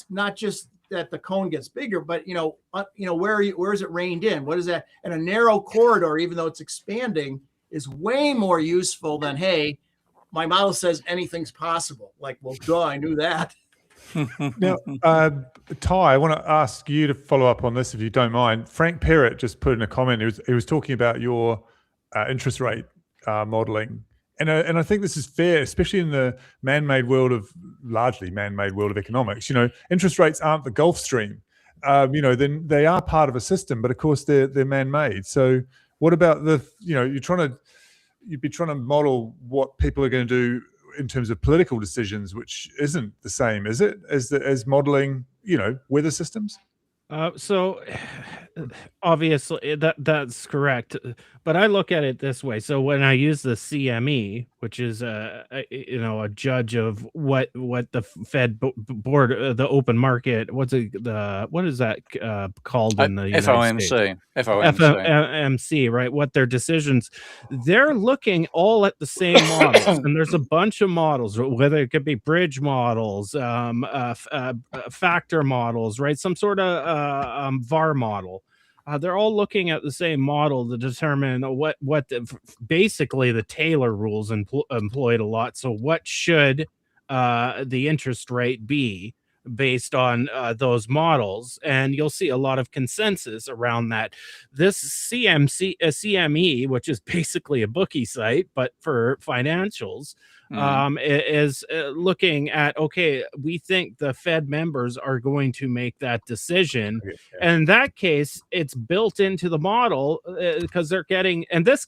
not just that the cone gets bigger, but where is it reined in? What is that? And a narrow corridor, even though it's expanding, is way more useful than, hey, my model says anything's possible. Like, well, duh, I knew that. Now, Ty, I want to ask you to follow up on this if you don't mind. Frank Perrett just put in a comment. He was talking about your interest rate modeling, and I think this is fair, especially in the largely man-made world of economics. Interest rates aren't the Gulf Stream. Then they are part of a system, but of course they're man-made. So what about you'd be trying to model what people are going to do in terms of political decisions, which isn't the same, is it, as modeling, weather systems? So obviously that's correct, but I look at it this way. So when I use the CME, which is a judge of what the Fed board, the open market, what is that called in the United States? FOMC, right? What their decisions, they're looking all at the same models, and there's a bunch of models, whether it could be bridge models, factor models, right? Some sort of VAR model. They're all looking at the same model to determine basically the Taylor rules employed a lot. So what should the interest rate be based on those models? And you'll see a lot of consensus around that. This CME, which is basically a bookie site, but for financials, is looking at, okay, we think the Fed members are going to make that decision. And in that case, it's built into the model because they're getting, and this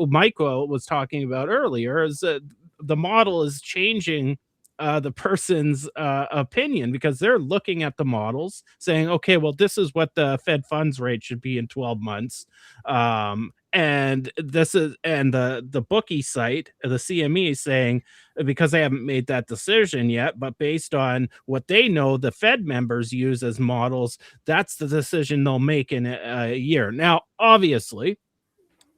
Michael was talking about earlier, is that the model is changing the person's opinion, because they're looking at the models saying, okay, well, this is what the Fed funds rate should be in 12 months. And the bookie site, the CME, is saying, because they haven't made that decision yet, but based on what they know the Fed members use as models, that's the decision they'll make in a year. Now, obviously,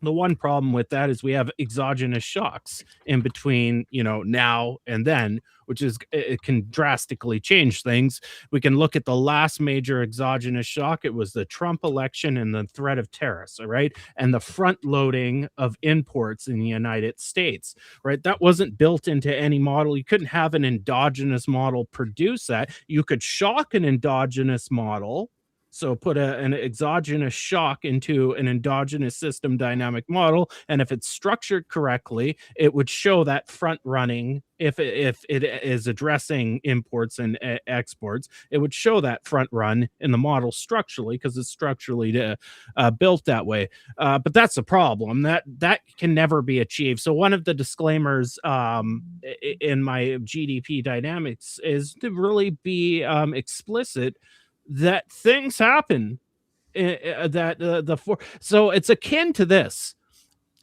the one problem with that is we have exogenous shocks in between, now and then, which is, it can drastically change things. We can look at the last major exogenous shock. It was the Trump election and the threat of tariffs, right? And the front loading of imports in the United States, right? That wasn't built into any model. You couldn't have an endogenous model produce that. You could shock an endogenous model. So put an exogenous shock into an endogenous system dynamic model, and if it's structured correctly, it would show that front running. If it is addressing imports and exports, it would show that front run in the model structurally, because it's structurally built that way. But that's a problem that can never be achieved. So one of the disclaimers in my GDP dynamics is to really be explicit that things happen, so it's akin to this.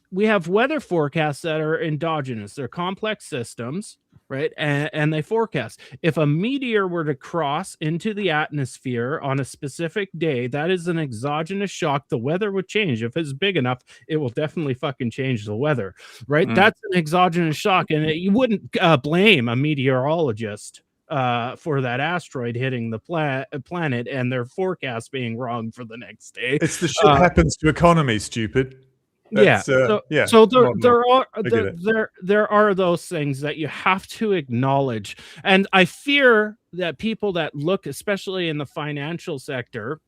We have weather forecasts that are endogenous. They're complex systems, right? And they forecast. If a meteor were to cross into the atmosphere on a specific day, that is an exogenous shock. The weather would change. If it's big enough, it will definitely fucking change the weather, right? That's an exogenous shock. And you wouldn't blame a meteorologist for that asteroid hitting the planet and their forecast being wrong for the next day. It's the shit happens to economy, stupid. That's, So there are those things that you have to acknowledge, and I fear that people that look, especially in the financial sector,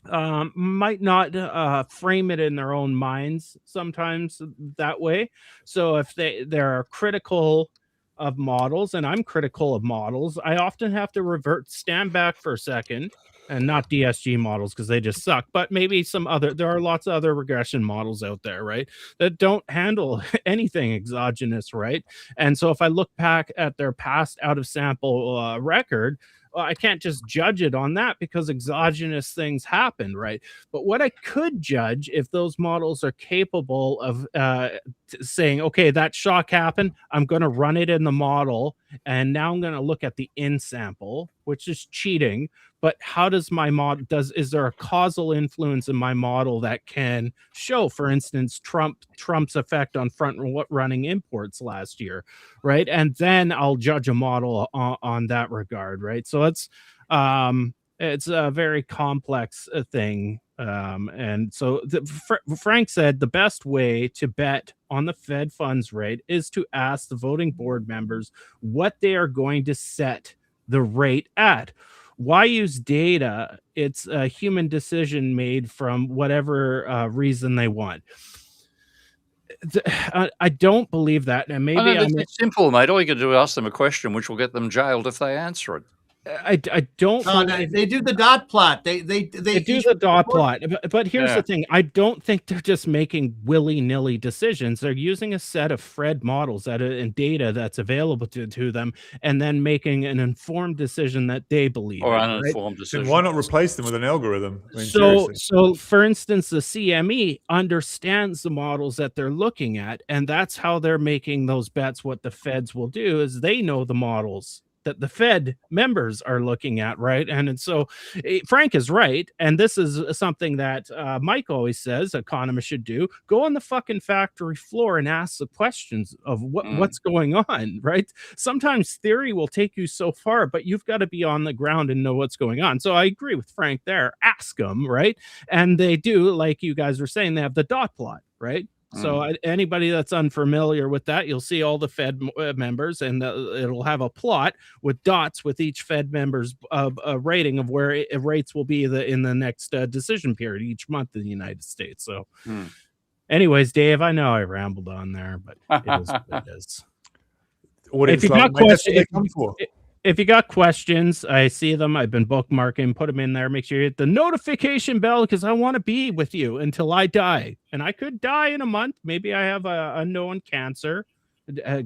might not frame it in their own minds sometimes that way. So if they're critical of models, and I'm critical of models, I often have to stand back for a second, and not DSG models because they just suck, but maybe there are lots of other regression models out there, right, that don't handle anything exogenous, right? And so if I look back at their past out of sample record, I can't just judge it on that because exogenous things happen, right? But what I could judge, if those models are capable of saying, okay, that shock happened, I'm going to run it in the model, and now I'm going to look at the in sample, which is cheating. But how does my model, is there a causal influence in my model that can show, for instance, Trump's effect on front running imports last year, right? And then I'll judge a model on that regard, right? So it's a very complex thing. And so Frank said the best way to bet on the Fed funds rate is to ask the voting board members what they are going to set the rate at. Why use data? It's a human decision made from whatever reason they want. I don't believe that, and maybe it's simple, mate. All you can do is ask them a question, which will get them jailed if they answer it. I don't believe they do the dot plot. They do the dot plot. But here's the thing. I don't think they're just making willy-nilly decisions. They're using a set of Fred models and data that's available to them, and then making an informed decision that they believe or in, uninformed decision. Then why not replace them with an algorithm? I mean, so for instance, the CME understands the models that they're looking at, and that's how they're making those bets. What the feds will do is they know the models that the Fed members are looking at, right? And so Frank is right, and this is something that Mike always says economists should do: go on the fucking factory floor and ask the questions of what's going on, right? Sometimes theory will take you so far, but you've got to be on the ground and know what's going on. So I agree with Frank there. Ask them, right? And they do, like you guys were saying, they have the dot plot, right? So anybody that's unfamiliar with that, you'll see all the Fed members, and it'll have a plot with dots with each Fed member's rating of where rates will be in the next decision period each month in the United States. So anyways, Dave, I know I rambled on there, but it is what it is. If you got questions, I see them. I've been bookmarking, put them in there. Make sure you hit the notification bell, because I want to be with you until I die. And I could die in a month. Maybe I have a unknown cancer,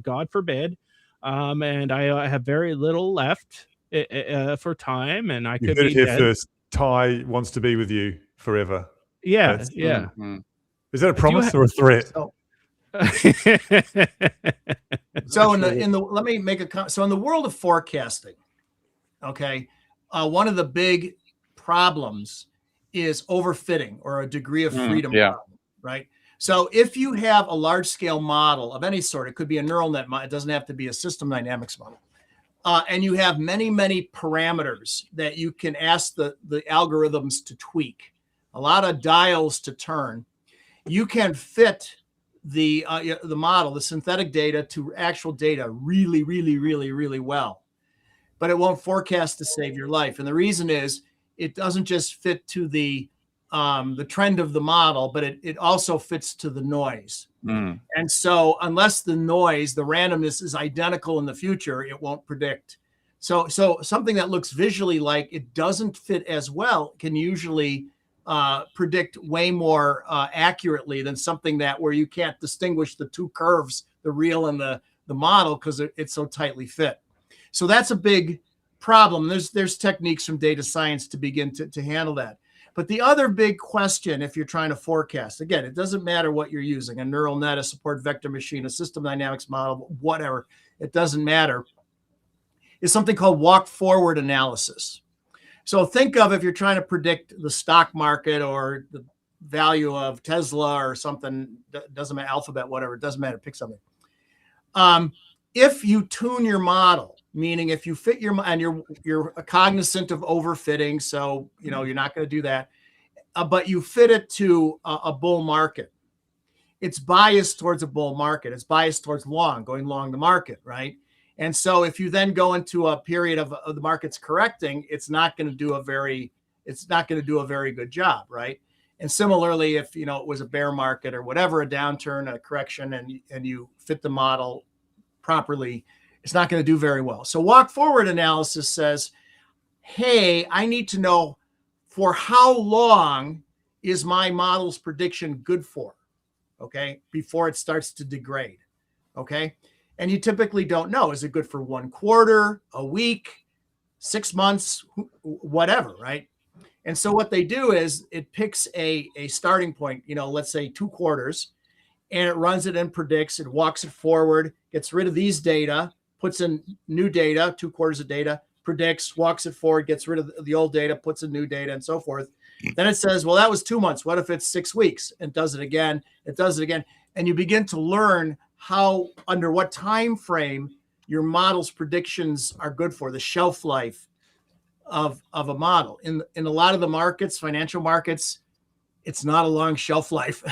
God forbid. And I have very little left for time. And I could be dead. First, Ty wants to be with you forever. Yeah, Is that a promise or a threat? So let me make a comment. So in the world of forecasting, okay, one of the big problems is overfitting, or a degree of freedom problem, right? So if you have a large scale model of any sort, it could be a neural net model, it doesn't have to be a system dynamics model, and you have many parameters that you can ask the algorithms to tweak, a lot of dials to turn, you can fit the model, the synthetic data, to actual data really well, but it won't forecast to save your life. And the reason is it doesn't just fit to the trend of the model, but it also fits to the noise. And so unless the noise, the randomness, is identical in the future, it won't predict. So something that looks visually like it doesn't fit as well can usually predict way more accurately than something where you can't distinguish the two curves, the real and the model, because it's so tightly fit. So that's a big problem. There's techniques from data science to begin to handle that. But the other big question, if you're trying to forecast, again, it doesn't matter what you're using, a neural net, a support vector machine, a system dynamics model, whatever, it doesn't matter, is something called walk forward analysis. So think of, if you're trying to predict the stock market or the value of Tesla or something, doesn't matter, Alphabet, whatever, it doesn't matter, pick something. If you tune your model, meaning if you fit and you're cognizant of overfitting, so you're not going to do that, but you fit it to a bull market, it's biased towards a bull market. It's biased towards going long the market, right? And so if you then go into a period of the market's correcting, it's not going to do a very good job, right? And similarly, if it was a bear market or whatever, a downturn, a correction, and you fit the model properly, it's not going to do very well. So walk forward analysis says, hey, I need to know for how long is my model's prediction good for, okay, before it starts to degrade, okay? And you typically don't know. Is it good for 1 quarter, a week, 6 months, whatever, right? And so what they do is it picks a starting point, let's say 2 quarters, and it runs it and predicts, it walks it forward, gets rid of these data, puts in new data, 2 quarters of data, predicts, walks it forward, gets rid of the old data, puts in new data, and so forth. Then it says, well, that was 2 months. What if it's 6 weeks? And does it again. And you begin to learn under what time frame your model's predictions are good for, the shelf life of a model. In a lot of the markets, financial markets, it's not a long shelf life.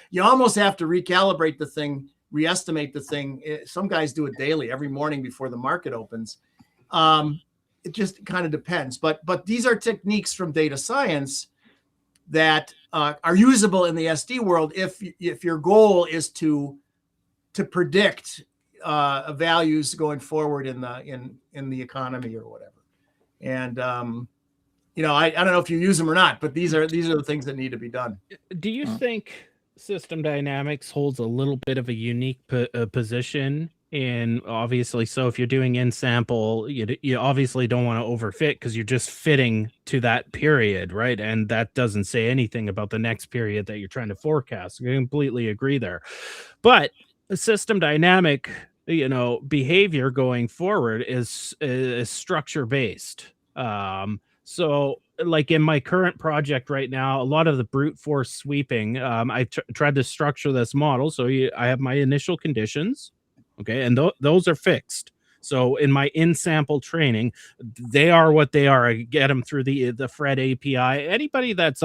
You almost have to recalibrate the thing, reestimate the thing. Some guys do it daily, every morning before the market opens. It just kind of depends. But these are techniques from data science that are usable in the SD world if your goal is to predict values going forward in the economy or whatever. And you know, I don't know if you use them or not, but these are the things that need to be done. Do you think system dynamics holds a little bit of a unique position? And obviously, so if you're doing in sample, you obviously don't want to overfit because you're just fitting to that period, right? And that doesn't say anything about the next period that you're trying to forecast. I completely agree there. But a system dynamic, behavior going forward is structure based. So like in my current project right now, a lot of the brute force sweeping, I tried to structure this model. So I have my initial conditions. Okay. And those are fixed. So in my in-sample training, they are what they are. I get them through the Fred API. Anybody that's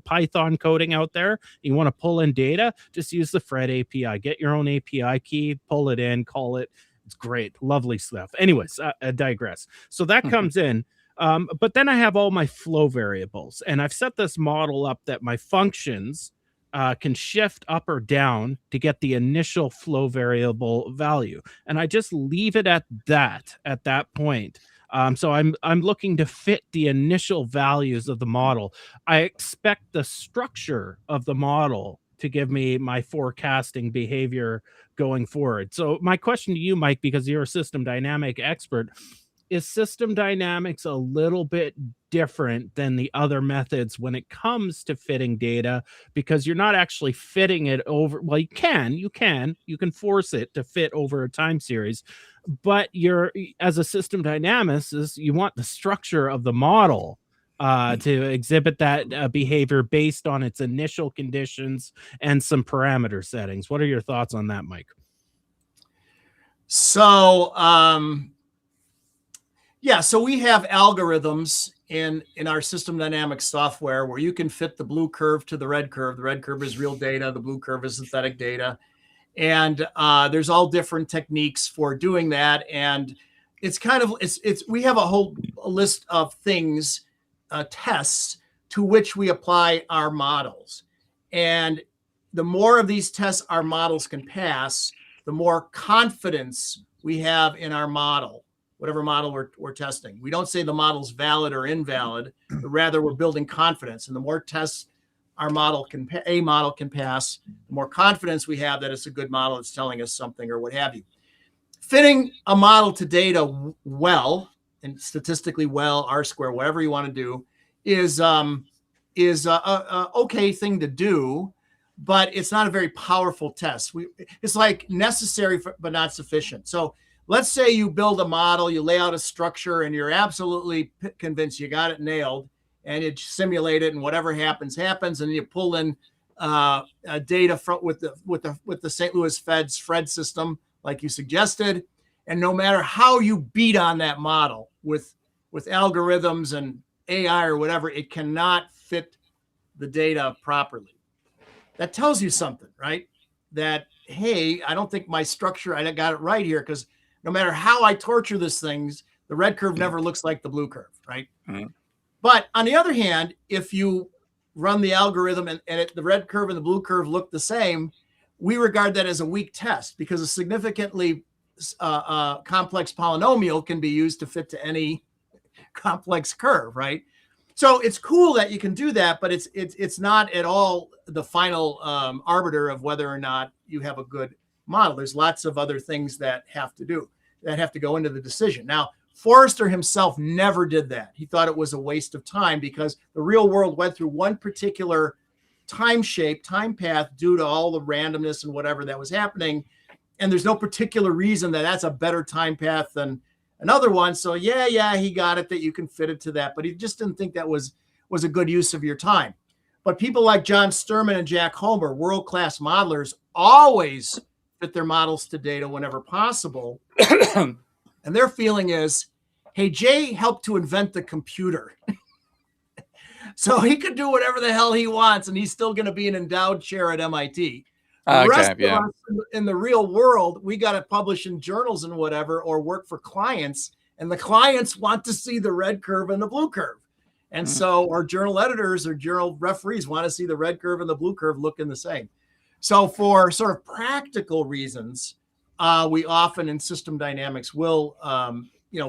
Python coding out there, you want to pull in data, just use the Fred API. Get your own API key, pull it in, call it. It's great. Lovely stuff. Anyways, I digress. So that comes in. But then I have all my flow variables, and I've set this model up that my functions can shift up or down to get the initial flow variable value. And I just leave it at that point. So I'm looking to fit the initial values of the model. I expect the structure of the model to give me my forecasting behavior going forward. So my question to you, Mike, because you're a system dynamic expert, is system dynamics a little bit different than the other methods when it comes to fitting data? Because you're not actually fitting it over. Well, you can force it to fit over a time series, but as a system dynamicist, you want the structure of the model to exhibit that behavior based on its initial conditions and some parameter settings. What are your thoughts on that, Mike? So, yeah, so we have algorithms in our system dynamics software where you can fit the blue curve to the red curve. The red curve is real data. The blue curve is synthetic data. And there's all different techniques for doing that. And it's we have a list of things, tests to which we apply our models. And the more of these tests our models can pass, the more confidence we have in our model. Whatever model we're testing. We don't say the model's valid or invalid, but rather we're building confidence. And the more tests a model can pass, the more confidence we have that it's a good model, it's telling us something or what have you. Fitting a model to data well, and statistically well, R-square, whatever you want to do, is a okay thing to do, but it's not a very powerful test. It's like necessary, but not sufficient. So let's say you build a model, you lay out a structure, and you're absolutely convinced you got it nailed, and you simulate it, and whatever happens, and you pull in data with the St. Louis Fed's Fred system, like you suggested, and no matter how you beat on that model with algorithms and AI or whatever, it cannot fit the data properly. That tells you something, right? That, hey, I don't think my structure, I got it right here, because no matter how I torture these things, the red curve never looks like the blue curve, right? Mm-hmm. But on the other hand, if you run the algorithm and the red curve and the blue curve look the same, we regard that as a weak test, because a significantly complex polynomial can be used to fit to any complex curve, right? So it's cool that you can do that, but it's not at all the final arbiter of whether or not you have a good model. There's lots of other things that have to go into the decision. Now, Forrester himself never did that. He thought it was a waste of time because the real world went through one particular time path due to all the randomness and whatever that was happening. And there's no particular reason that that's a better time path than another one. So yeah, he got it that you can fit it to that, but he just didn't think that was a good use of your time. But people like John Sturman and Jack Homer, world-class modelers, always fit their models to data whenever possible. And their feeling is, hey, Jay helped to invent the computer. So he could do whatever the hell he wants, and he's still going to be an endowed chair at MIT. The rest of us in the real world, we got to publish in journals and whatever, or work for clients, and the clients want to see the red curve and the blue curve. And so our journal editors or journal referees want to see the red curve and the blue curve looking the same. So for sort of practical reasons, we often in system dynamics will,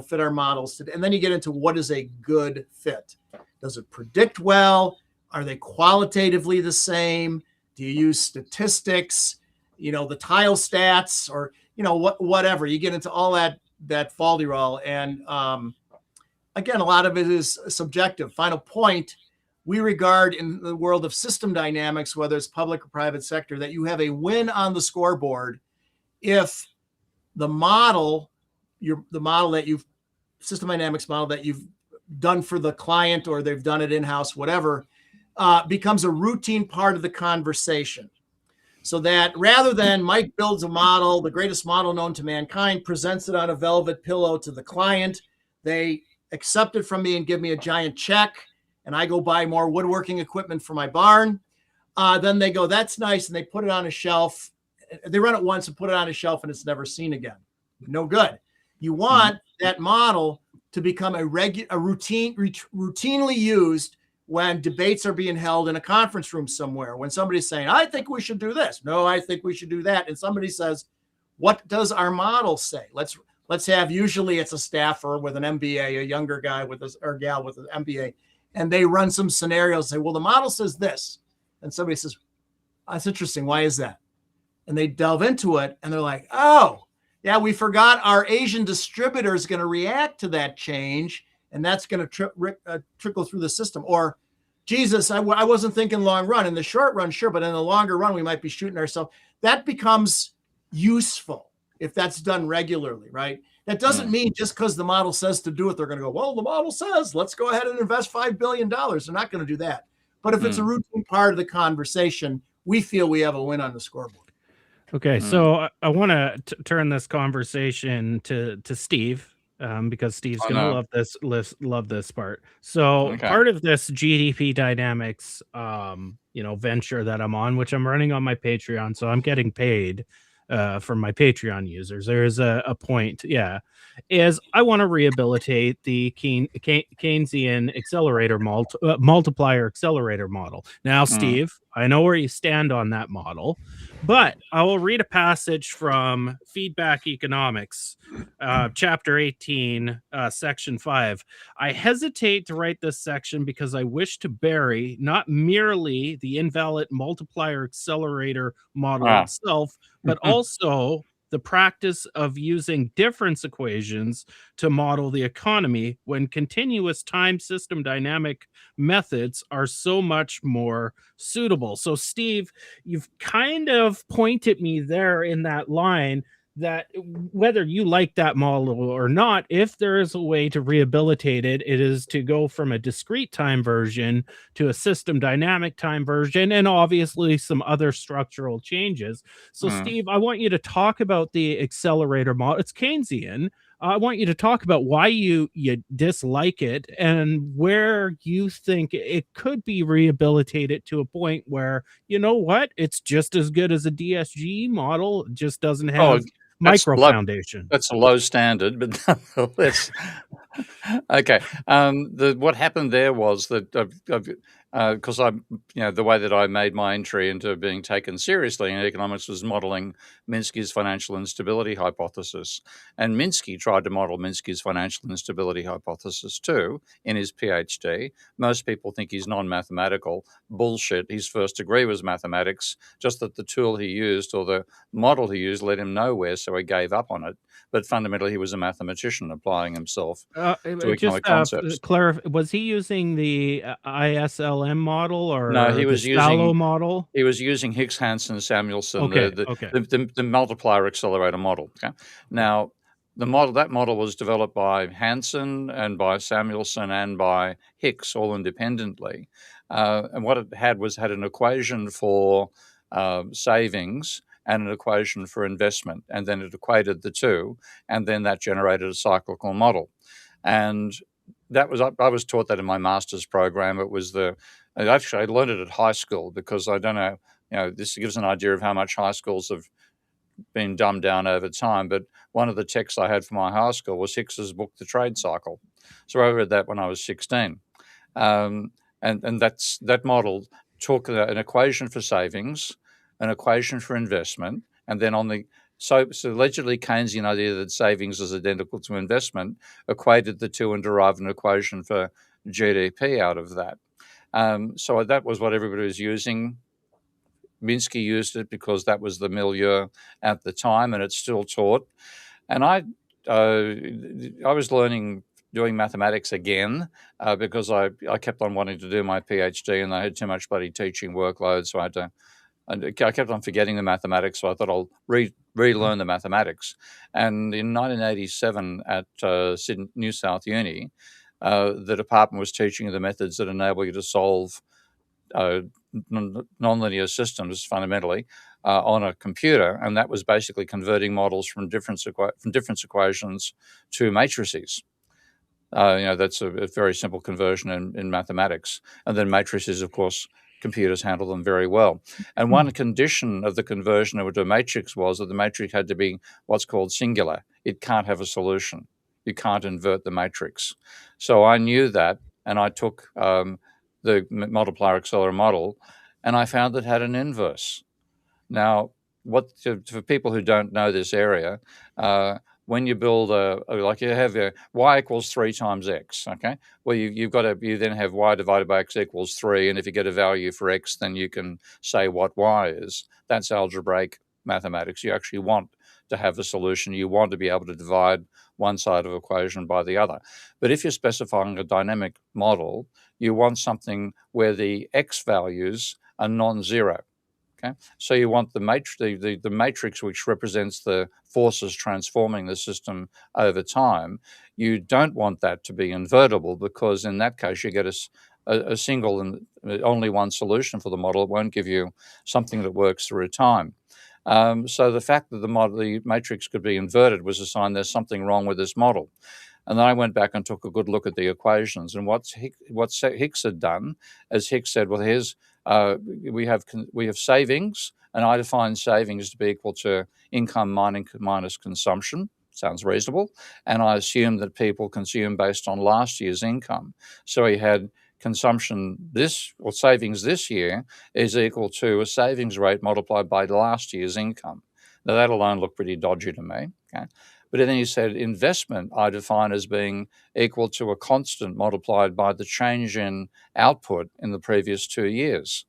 fit our models and then you get into what is a good fit. Does it predict well? Are they qualitatively the same? Do you use statistics? The tile stats, or whatever. You get into all that falderall, and again, a lot of it is subjective. Final point: we regard in the world of system dynamics, whether it's public or private sector, that you have a win on the scoreboard if the model, system dynamics model that you've done for the client, or they've done it in-house, whatever, becomes a routine part of the conversation. So that rather than Mike builds a model, the greatest model known to mankind, presents it on a velvet pillow to the client, they accept it from me and give me a giant check, and I go buy more woodworking equipment for my barn. Then they go, that's nice, and they put it on a shelf. They run it once and put it on a shelf, and it's never seen again. No good. You want that model to become routinely used when debates are being held in a conference room somewhere, when somebody's saying, I think we should do this. No, I think we should do that. And somebody says, what does our model say? Let's have, usually it's a staffer with an MBA, a younger guy or gal with an MBA, and they run some scenarios, say, well, the model says this. And somebody says, that's interesting. Why is that? And they delve into it, and they're like, oh, yeah, we forgot our Asian distributor is going to react to that change, and that's going to trickle through the system. Or, Jesus, I wasn't thinking long run. In the short run, sure, but in the longer run, we might be shooting ourselves. That becomes useful if that's done regularly, right? That doesn't mean just because the model says to do it, they're going to go, well, the model says, let's go ahead and invest $5 billion. They're not going to do that. But if it's a routine part of the conversation, we feel we have a win on the scoreboard. Okay, so I want to turn this conversation to Steve, because Steve's going to love this part. So part of this GDP dynamics, venture that I'm on, which I'm running on my Patreon, so I'm getting paid from my Patreon users. There's a point, is I want to rehabilitate the Keynesian accelerator multiplier accelerator model. Now, Steve, I know where you stand on that model, but I will read a passage from Feedback Economics, chapter 18, section 5. I hesitate to write this section because I wish to bury not merely the invalid multiplier accelerator model itself, but also the practice of using difference equations to model the economy when continuous time system dynamic methods are so much more suitable. So, Steve, you've kind of pointed me there in that line that whether you like that model or not, if there is a way to rehabilitate it, it is to go from a discrete time version to a system dynamic time version, and obviously some other structural changes. So, Steve, I want you to talk about the accelerator model. It's Keynesian. I want you to talk about why you dislike it and where you think it could be rehabilitated to a point where, you know what, it's just as good as a DSGE model, it just doesn't have micro foundation. That's a low standard, but nonetheless. Okay. What happened there was that because the way that I made my entry into being taken seriously in economics was modeling Minsky's financial instability hypothesis, and Minsky tried to model Minsky's financial instability hypothesis too in his PhD. Most people think he's non-mathematical. Bullshit. His first degree was mathematics, just that the tool he used or the model he used led him nowhere, so he gave up on it. But fundamentally, he was a mathematician applying himself to economic concepts. Was he using the ISLM model or no? He was using model. He was using Hicks-Hansen-Samuelson, the multiplier accelerator model. Okay, now that model was developed by Hansen and by Samuelson and by Hicks all independently, and what it had an equation for savings and an equation for investment, and then it equated the two, and then that generated a cyclical model. And that was I was taught that in my master's program. It was actually I learned it at high school because I don't know, this gives an idea of how much high schools have been dumbed down over time. But one of the texts I had for my high school was Hicks's book, The Trade Cycle. So I read that when I was 16. And that model took an equation for savings, an equation for investment, and then on the So allegedly Keynesian idea that savings is identical to investment equated the two and derived an equation for GDP out of that. So that was what everybody was using. Minsky used it because that was the milieu at the time, and it's still taught. And I was doing mathematics again because I kept on wanting to do my PhD, and I had too much bloody teaching workload, so I kept on forgetting the mathematics, so I thought I'll relearn the mathematics. And in 1987 at New South Uni, the department was teaching the methods that enable you to solve nonlinear systems fundamentally on a computer, and that was basically converting models from difference equations to matrices. That's a very simple conversion in mathematics. And then matrices, of course, computers handle them very well. And one condition of the conversion into a matrix was that the matrix had to be what's called singular. It can't have a solution. You can't invert the matrix. So I knew that, and I took the multiplier accelerator model, and I found it had an inverse. Now, for people who don't know this area, when you build like you have y equals 3 times x, okay? Well, you then have y divided by x equals 3, and if you get a value for x, then you can say what y is. That's algebraic mathematics. You actually want to have a solution. You want to be able to divide one side of an equation by the other. But if you're specifying a dynamic model, you want something where the x values are non-zero. Okay, so you want the matrix which represents the forces transforming the system over time. You don't want that to be invertible, because in that case you get a single and only one solution for the model. It won't give you something that works through time. So the fact that the matrix could be inverted was a sign there's something wrong with this model. And then I went back and took a good look at the equations. And what Hicks had done, as Hicks said, well, here's we have savings, and I define savings to be equal to income minus consumption. Sounds reasonable. And I assumed that people consume based on last year's income. So he had savings this year is equal to a savings rate multiplied by last year's income. Now that alone looked pretty dodgy to me. Okay? But then he said investment I define as being equal to a constant multiplied by the change in output in the previous 2 years.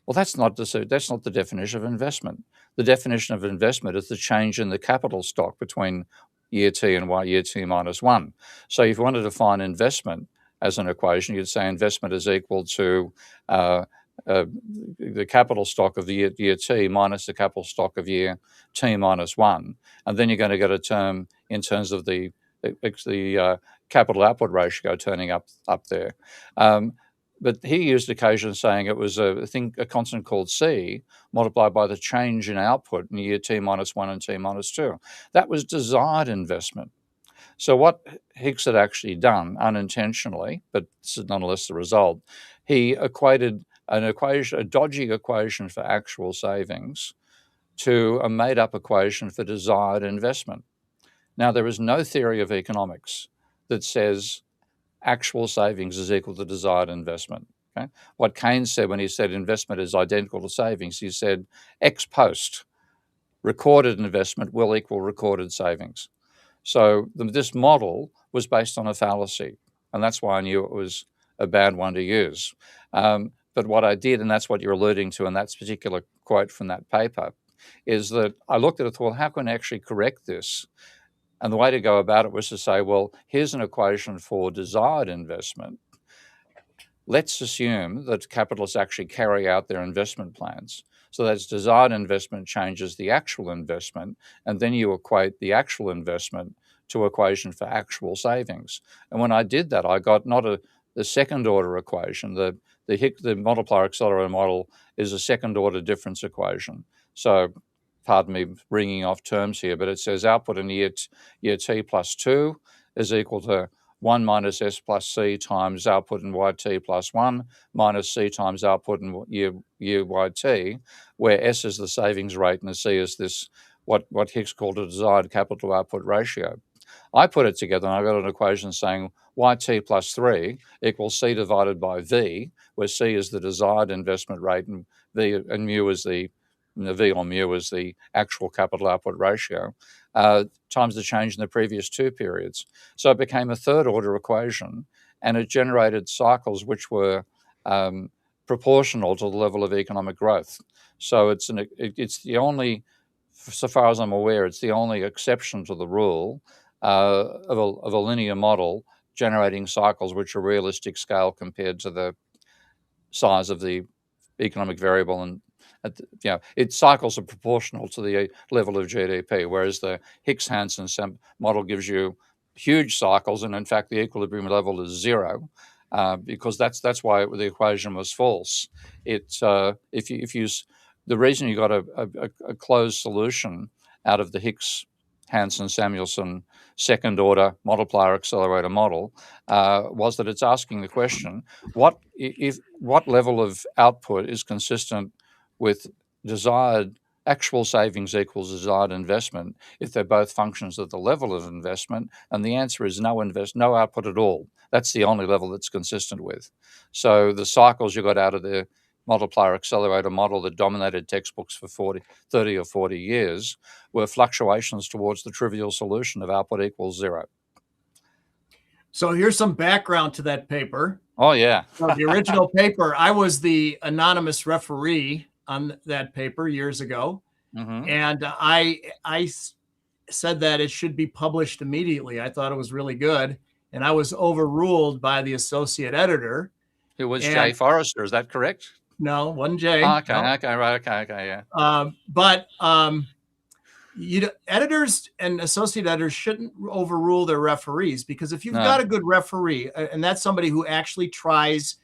Well, that's not the definition of investment. The definition of investment is the change in the capital stock between year T and year T minus 1. So if you want to define investment as an equation, you'd say investment is equal to the capital stock of the year T minus the capital stock of year T minus 1. And then you're going to get a term in terms of the capital output ratio turning up there. But he used occasion saying it was a constant called C multiplied by the change in output in year T minus 1 and T minus 2. That was desired investment. So what Hicks had actually done unintentionally, but this is nonetheless the result, he equated a dodgy equation for actual savings to a made-up equation for desired investment. Now, there is no theory of economics that says actual savings is equal to desired investment. Okay? What Keynes said when he said investment is identical to savings, he said ex post, recorded investment will equal recorded savings. So this model was based on a fallacy, and that's why I knew it was a bad one to use. But what I did, and that's what you're alluding to in that particular quote from that paper, is that I looked at it and thought, how can I actually correct this? And the way to go about it was to say, well, here's an equation for desired investment. Let's assume that capitalists actually carry out their investment plans. So that's desired investment changes the actual investment, and then you equate the actual investment to equation for actual savings. And when I did that, I got not the second order equation. The multiplier accelerator model is a second order difference equation. So pardon me bringing off terms here, but it says output in year T plus 2 is equal to 1 minus S plus C times output in YT plus 1 minus C times output in year YT, where S is the savings rate and the C is this, what Hicks called a desired capital output ratio. I put it together and I got an equation saying YT plus 3 equals C divided by V, where C is the desired investment rate and V and mu is the the V or mu is the actual capital output ratio, times the change in the previous two periods. So it became a third order equation, and it generated cycles which were proportional to the level of economic growth. So it's the only, so far as I'm aware, it's the only exception to the rule of a linear model generating cycles which are realistic scale compared to the size of the economic variable, and its cycles are proportional to the level of GDP, whereas the Hicks-Hansen model gives you huge cycles, and in fact the equilibrium level is zero, because that's why the equation was false. The reason you got a closed solution out of the Hicks-Hansen-Samuelson second order multiplier accelerator model was that it's asking the question, what level of output is consistent with desired actual savings equals desired investment if they're both functions of the level of investment? And the answer is no output at all. That's the only level that's consistent with. So the cycles you got out of the multiplier accelerator model that dominated textbooks for 30 or 40 years were fluctuations towards the trivial solution of output equals zero. So here's some background to that paper. Oh, yeah. So the original paper, I was the anonymous referee on that paper years ago. Mm-hmm. And I said that it should be published immediately. I thought it was really good. And I was overruled by the associate editor. It was Jay Forrester, is that correct? No, wasn't Jay. Okay, no. Okay, yeah. Editors and associate editors shouldn't overrule their referees, because if you've got a good referee, and that's somebody who actually tries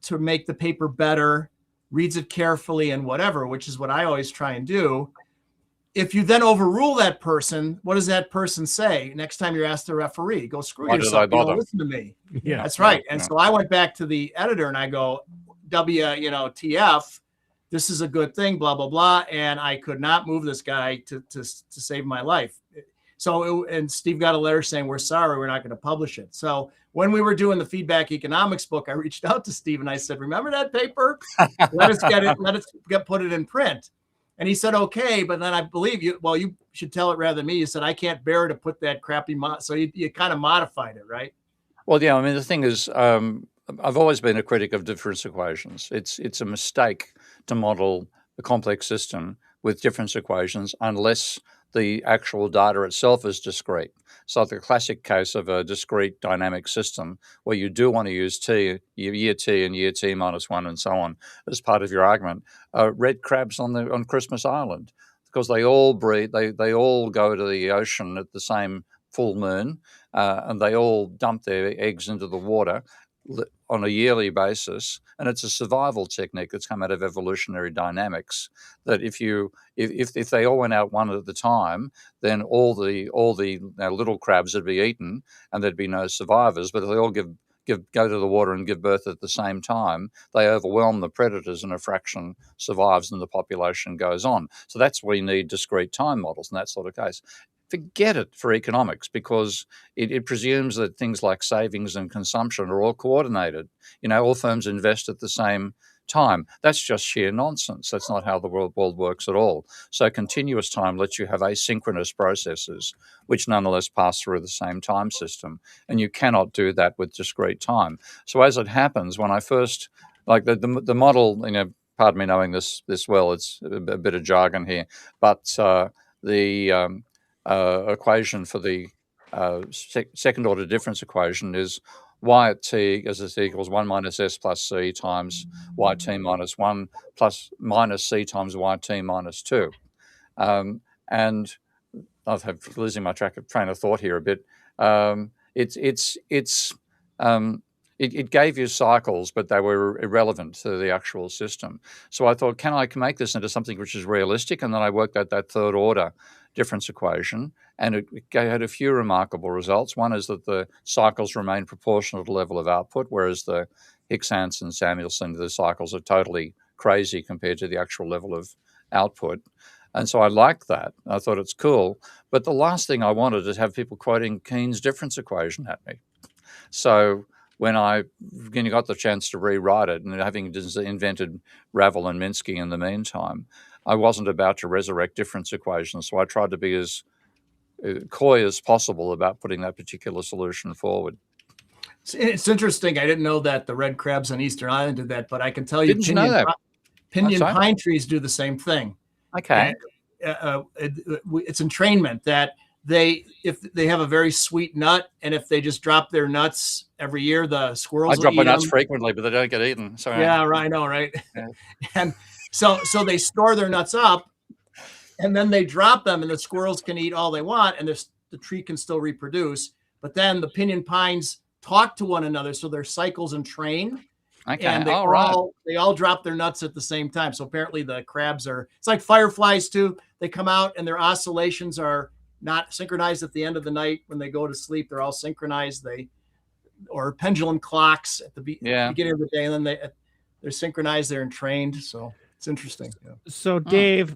to make the paper better, reads it carefully and whatever, which is what I always try and do. If you then overrule that person, what does that person say next time you're asked to referee? Go screw yourself. You don't listen to me. Yeah, that's right. And so I went back to the editor and I go, TF, this is a good thing, blah, blah, blah. And I could not move this guy to save my life. So, and Steve got a letter saying, we're sorry, we're not going to publish it. So when we were doing the feedback economics book, I reached out to Steve and I said, remember that paper? Let us put it in print. And he said, okay, but then I believe you, well, you should tell it rather than me. You said, I can't bear to put that crappy, so you kind of modified it, right? Well, yeah, I mean, the thing is, I've always been a critic of difference equations. It's a mistake to model a complex system with difference equations unless the actual data itself is discrete. So the classic case of a discrete dynamic system where you do want to use year t and year t minus 1 and so on as part of your argument, red crabs on Christmas Island, because they all breed, they all go to the ocean at the same full moon, and they all dump their eggs into the water on a yearly basis, and it's a survival technique that's come out of evolutionary dynamics. That if they all went out one at a time, then all the little crabs would be eaten, and there'd be no survivors. But if they all go to the water and give birth at the same time, they overwhelm the predators, and a fraction survives, and the population goes on. So that's why you need discrete time models in that sort of case. Forget it for economics, because it presumes that things like savings and consumption are all coordinated. All firms invest at the same time. That's just sheer nonsense. That's not how the world works at all. So continuous time lets you have asynchronous processes which nonetheless pass through the same time system, and you cannot do that with discrete time. So as it happens, when I first, like the model, pardon me knowing this well, it's a bit of jargon here, but the equation for the second order difference equation is y at t as it equals 1 minus s plus c times yt minus 1 plus minus c times yt minus 2. And I'm losing my train of thought here a bit. It gave you cycles, but they were irrelevant to the actual system. So I thought, can I make this into something which is realistic? And then I worked out that third order difference equation, and it had a few remarkable results. One is that the cycles remain proportional to the level of output, whereas the Hicks-Hansen-Samuelson, the cycles are totally crazy compared to the actual level of output. And so I liked that. I thought it's cool. But the last thing I wanted is have people quoting Keynes' difference equation at me. So when I got the chance to rewrite it, and having invented Ravel and Minsky in the meantime, I wasn't about to resurrect difference equations. So I tried to be as coy as possible about putting that particular solution forward. It's interesting. I didn't know that the red crabs on Eastern Island did that, but I can tell you pinyon pine trees do the same thing. Okay. It's entrainment that if they have a very sweet nut, and if they just drop their nuts every year, the squirrels I drop my nuts them frequently, but they don't get eaten. So yeah, right. I know, right? Yeah. And so they store their nuts up, and then they drop them, and the squirrels can eat all they want, and the tree can still reproduce. But then the pinyon pines talk to one another, so their cycles entrain. Okay. And they all drop their nuts at the same time. So apparently the crabs it's like fireflies too. They come out and their oscillations are not synchronized at the end of the night when they go to sleep. They're all synchronized. Or pendulum clocks at the beginning of the day, and then they're synchronized. They're entrained. So it's interesting. Yeah. So Dave,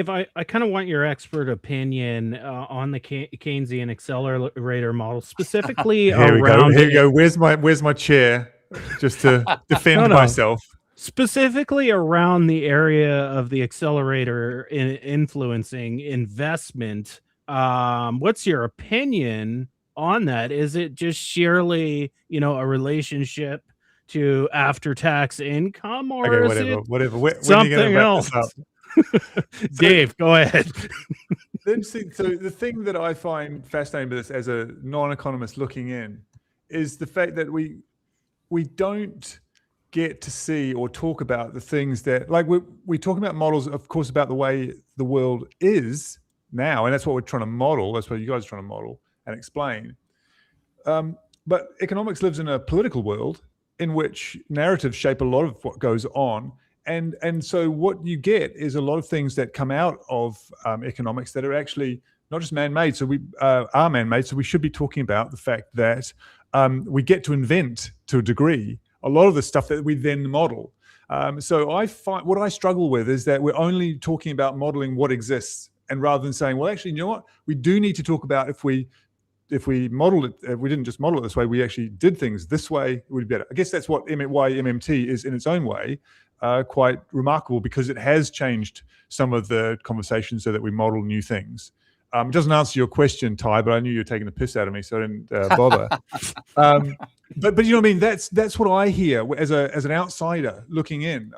I kind of want your expert opinion on the Keynesian accelerator model, specifically around. Here we go. Where's my chair? Just to defend myself. Specifically around the area of the accelerator influencing investment. What's your opinion on that? Is it just sheerly, a relationship to after-tax income, or whatever. When something else? Dave, go ahead. So the thing that I find fascinating with this as a non-economist looking in is the fact that we don't get to see or talk about the things that, like, we talk about models, of course, about the way the world is now, and that's what we're trying to model. That's what you guys are trying to model and explain. But economics lives in a political world in which narratives shape a lot of what goes on. And so what you get is a lot of things that come out of economics that are actually not just man-made. So we are man-made. So we should be talking about the fact that we get to invent, to a degree, a lot of the stuff that we then model. So I find what I struggle with is that we're only talking about modeling what exists, and rather than saying, well, actually, you know what, we do need to talk about if we modeled it, if we didn't just model it this way, we actually did things this way, it would be better. I guess that's why MMT is in its own way quite remarkable, because it has changed some of the conversations so that we model new things. It doesn't answer your question, Ty, but I knew you were taking the piss out of me, so I didn't bother. But you know what I mean? That's what I hear as an outsider looking in.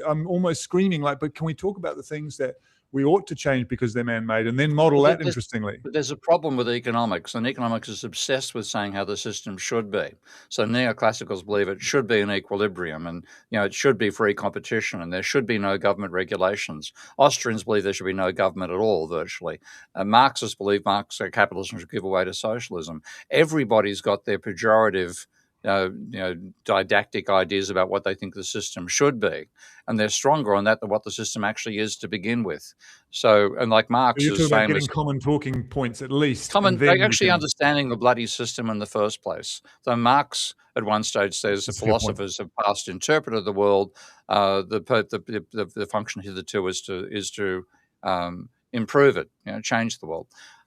I'm almost screaming like, but can we talk about the things that we ought to change because they're man-made, and then model that interestingly? But there's a problem with economics, and economics is obsessed with saying how the system should be. So neoclassicals believe it should be in equilibrium, and it should be free competition, and there should be no government regulations. Austrians believe there should be no government at all, virtually. Marxists believe capitalism should give away to socialism. Everybody's got their pejorative didactic ideas about what they think the system should be, and they're stronger on that than what the system actually is to begin with. So, and like Marx is saying, getting common talking points at least, actually understanding the bloody system in the first place. So Marx at one stage says the philosophers have past interpreted the world. The function hitherto is to improve it, change the world.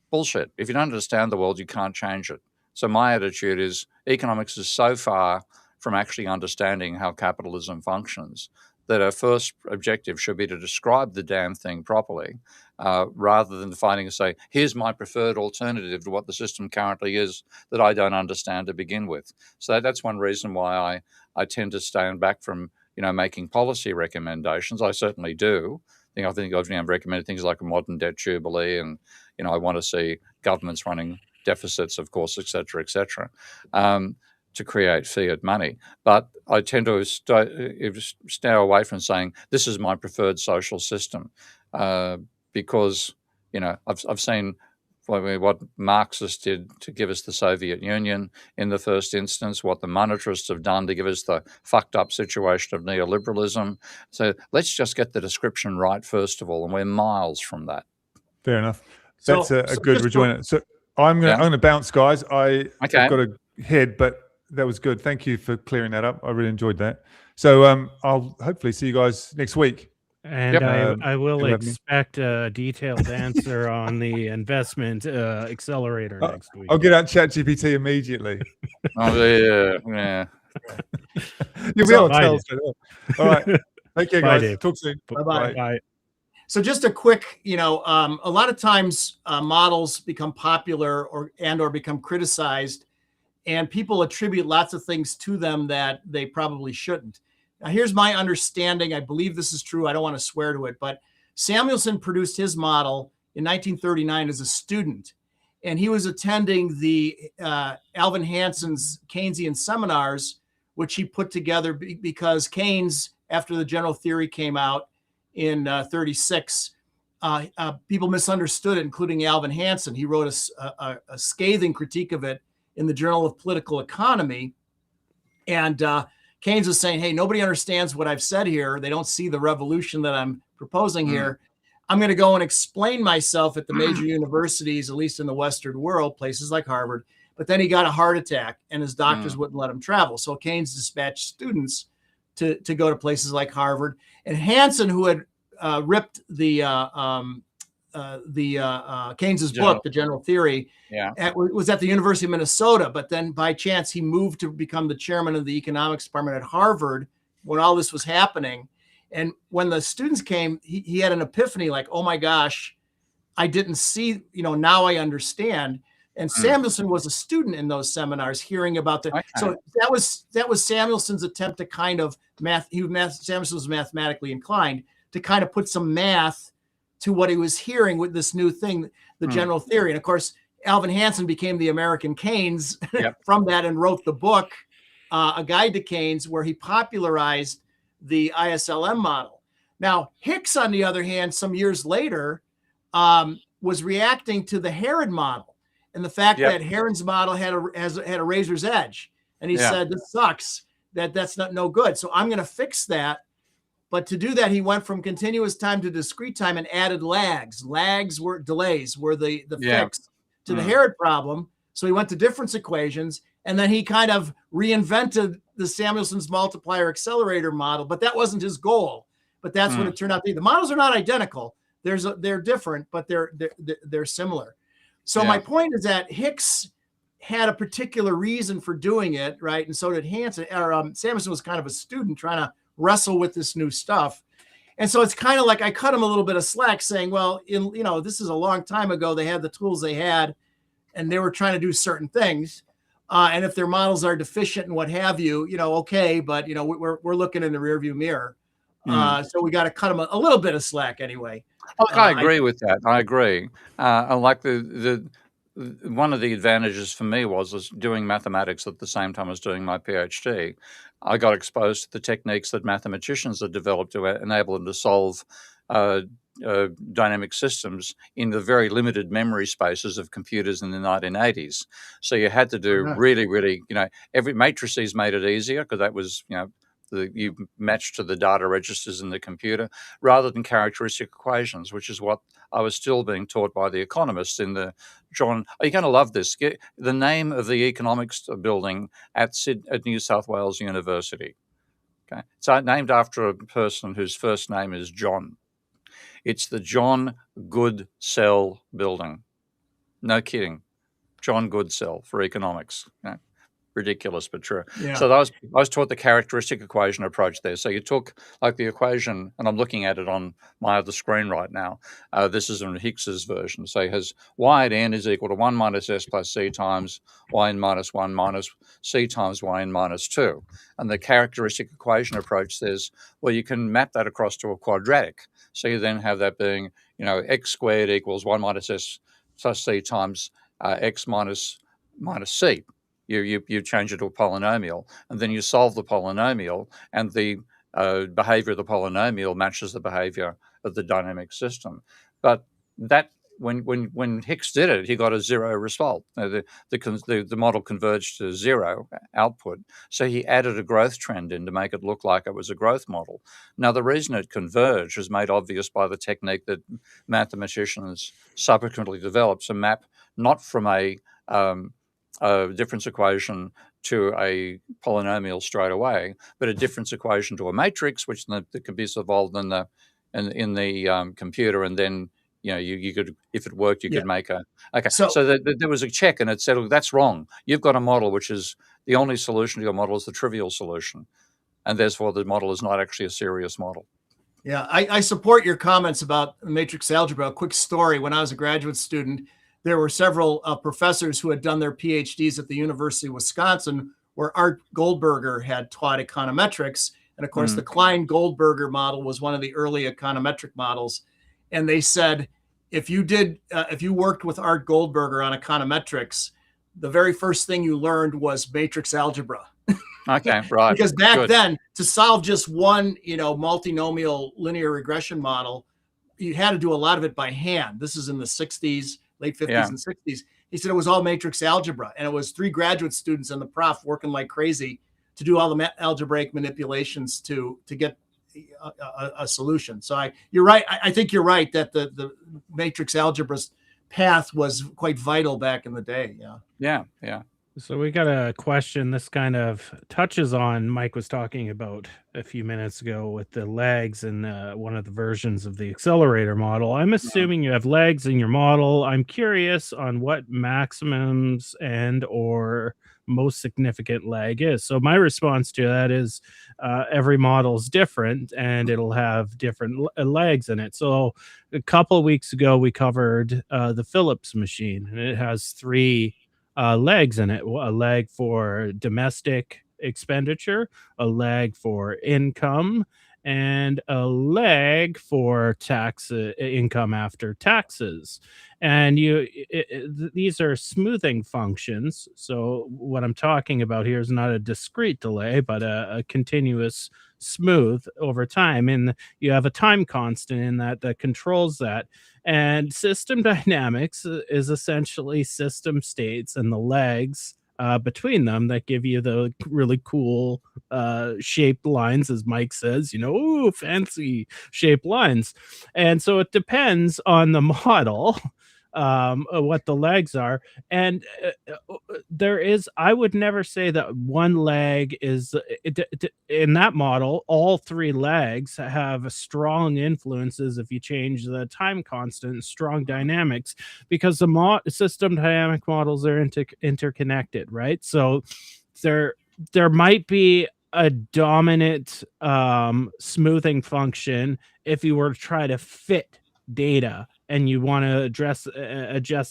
Bullshit. If you don't understand the world, you can't change it. So my attitude is economics is so far from actually understanding how capitalism functions that our first objective should be to describe the damn thing properly, rather than finding say, here's my preferred alternative to what the system currently is that I don't understand to begin with. So that's one reason why I tend to stand back from making policy recommendations. I certainly do. I think I've recommended things like a modern debt jubilee, and I want to see governments running deficits, of course, et cetera, to create fiat money. But I tend to stay away from saying this is my preferred social system, because I've seen what Marxists did to give us the Soviet Union in the first instance, what the monetarists have done to give us the fucked up situation of neoliberalism. So let's just get the description right first of all, and we're miles from that. Fair enough. That's a good rejoinder. So I'm going to bounce, guys. I've got a head, but that was good. Thank you for clearing that up. I really enjoyed that. So I'll hopefully see you guys next week. And I will expect a detailed answer on the investment accelerator next week. I'll get out ChatGPT immediately. Oh, yeah. You'll be able to tell. All right. Take care, guys. Dave. Talk soon. Bye-bye. Bye. So just a quick, a lot of times models become popular or become criticized, and people attribute lots of things to them that they probably shouldn't. Now, here's my understanding. I believe this is true. I don't want to swear to it, but Samuelson produced his model in 1939 as a student, and he was attending the Alvin Hansen's Keynesian seminars, which he put together because Keynes, after the general theory came out in 36, people misunderstood it, including Alvin Hansen. He wrote a scathing critique of it in the Journal of Political Economy. And Keynes was saying, hey, nobody understands what I've said here. They don't see the revolution that I'm proposing here. I'm going to go and explain myself at the major universities, at least in the Western world, places like Harvard. But then he got a heart attack and his doctors wouldn't let him travel. So Keynes dispatched students to go to places like Harvard. And Hansen, who had ripped Keynes's book, The General Theory, was at the University of Minnesota. But then by chance, he moved to become the chairman of the economics department at Harvard when all this was happening. And when the students came, he had an epiphany like, oh my gosh, I didn't see, now I understand. And Samuelson was a student in those seminars hearing about the, so that was Samuelson's attempt to kind of Samuelson was mathematically inclined to kind of put some math to what he was hearing with this new thing, the general theory. And of course, Alvin Hansen became the American Keynes from that and wrote the book, A Guide to Keynes, where he popularized the ISLM model. Now, Hicks, on the other hand, some years later, was reacting to the Herod model and the fact that Heron's model had a razor's edge. And he said, this sucks, that's no good. So I'm going to fix that. But to do that, he went from continuous time to discrete time and added lags. Delays were the fix to the Herod problem. So he went to difference equations, and then he kind of reinvented the Samuelson's multiplier accelerator model. But that wasn't his goal. But that's what it turned out to be. The models are not identical. They're different, but they're similar. So my point is that Hicks had a particular reason for doing it, right? And so did Hansen. Samuelson was kind of a student trying to wrestle with this new stuff. And so it's kind of like I cut him a little bit of slack saying, well, this is a long time ago. They had the tools they had, and they were trying to do certain things. And if their models are deficient and what have you, okay, but we're looking in the rearview mirror. So we got to cut them a little bit of slack anyway. I agree with that. I agree. I like one of the advantages for me was doing mathematics at the same time as doing my PhD. I got exposed to the techniques that mathematicians had developed to enable them to solve dynamic systems in the very limited memory spaces of computers in the 1980s. So you had to do really, every matrices made it easier because that was, you matched to the data registers in the computer rather than characteristic equations, which is what I was still being taught by the economists in the John. You're going to love this. The name of the economics building at New South Wales University. Okay, it's named after a person whose first name is John. It's the John Goodsell building. No kidding. John Goodsell for economics. Ridiculous, but true. Yeah. So I was taught the characteristic equation approach there. So you took like the equation, and I'm looking at it on my other screen right now. This is in Hicks's version. So it has y at n is equal to 1 minus s plus c times yn minus 1 minus c times yn minus 2. And the characteristic equation approach says, well, you can map that across to a quadratic. So you then have that being, x squared equals 1 minus s plus c times x minus c. You change it to a polynomial, and then you solve the polynomial, and the behavior of the polynomial matches the behavior of the dynamic system. But that when Hicks did it, he got a zero result. The model converged to zero output, so he added a growth trend in to make it look like it was a growth model. Now, the reason it converged is made obvious by the technique that mathematicians subsequently developed to map not from a difference equation to a polynomial straight away, but a difference equation to a matrix, which that can be solved in the computer, and then you could, if it worked, you could make a So there was a check, and it said, "Look, that's wrong. You've got a model which is the only solution to your model is the trivial solution, and therefore the model is not actually a serious model." Yeah, I support your comments about matrix algebra. A quick story: when I was a graduate student, there were several professors who had done their PhDs at the University of Wisconsin, where Art Goldberger had taught econometrics. And of course, the Klein-Goldberger model was one of the early econometric models. And they said, if you worked with Art Goldberger on econometrics, the very first thing you learned was matrix algebra. Okay, right. Because back then, to solve just one, multinomial linear regression model, you had to do a lot of it by hand. This is in the 60s, late 50s and 60s. He said it was all matrix algebra, and it was 3 graduate students and the prof working like crazy to do all the algebraic manipulations to get a solution. So you're right. I think you're right that the matrix algebra's path was quite vital back in the day. Yeah. So we got a question. This kind of touches on Mike was talking about a few minutes ago with the legs and one of the versions of the accelerator model. I'm assuming you have legs in your model. I'm curious on what maximums and or most significant leg is. So my response to that is every model is different and it'll have different legs in it. So a couple of weeks ago, we covered the Phillips machine, and it has 3 legs in it: a leg for domestic expenditure, a leg for income, and a leg for tax income after taxes. And these are smoothing functions. So what I'm talking about here is not a discrete delay, but a continuous smooth over time. And you have a time constant in that controls that. And system dynamics is essentially system states and the legs between them that give you the really cool shaped lines, as Mike says, ooh, fancy shaped lines. And so it depends on the model. What the legs are, and I would never say that one leg is in that model. All 3 legs have strong influences if you change the time constant, strong dynamics, because the system dynamic models are interconnected, right? So there might be a dominant smoothing function if you were to try to fit data and you want to adjust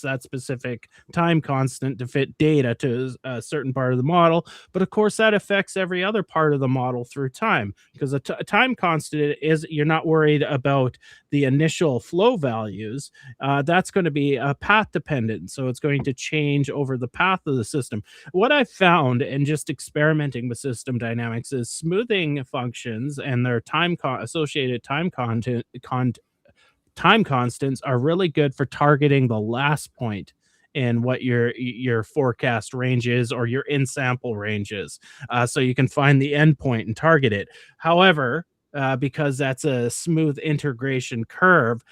that specific time constant to fit data to a certain part of the model. But of course, that affects every other part of the model through time, because a time constant is, you're not worried about the initial flow values. That's going to be path dependent. So it's going to change over the path of the system. What I've found in just experimenting with system dynamics is smoothing functions and their associated time constants are really good for targeting the last point in what your forecast range is, or your in sample range is, so you can find the endpoint and target it. However, because that's a smooth integration curve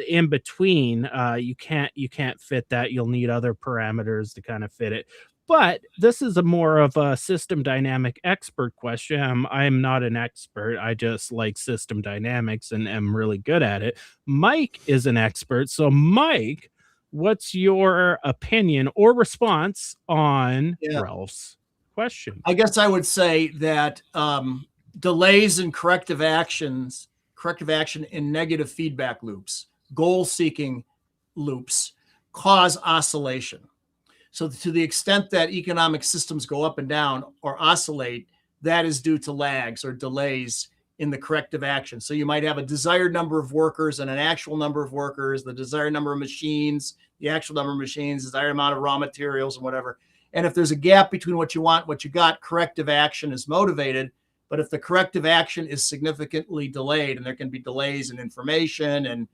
in between, you can't fit that. You'll need other parameters to kind of fit it. But this is a more of a system dynamic expert question. I'm not an expert. I just like system dynamics and am really good at it. Mike is an expert. So, Mike, what's your opinion or response on Ralph's question? I guess I would say that delays in corrective action in negative feedback loops, goal-seeking loops, cause oscillation. So to the extent that economic systems go up and down or oscillate, that is due to lags or delays in the corrective action. So you might have a desired number of workers and an actual number of workers, the desired number of machines, the actual number of machines, desired amount of raw materials and whatever. And if there's a gap between what you want, what you got, corrective action is motivated. But if the corrective action is significantly delayed, and there can be delays in information and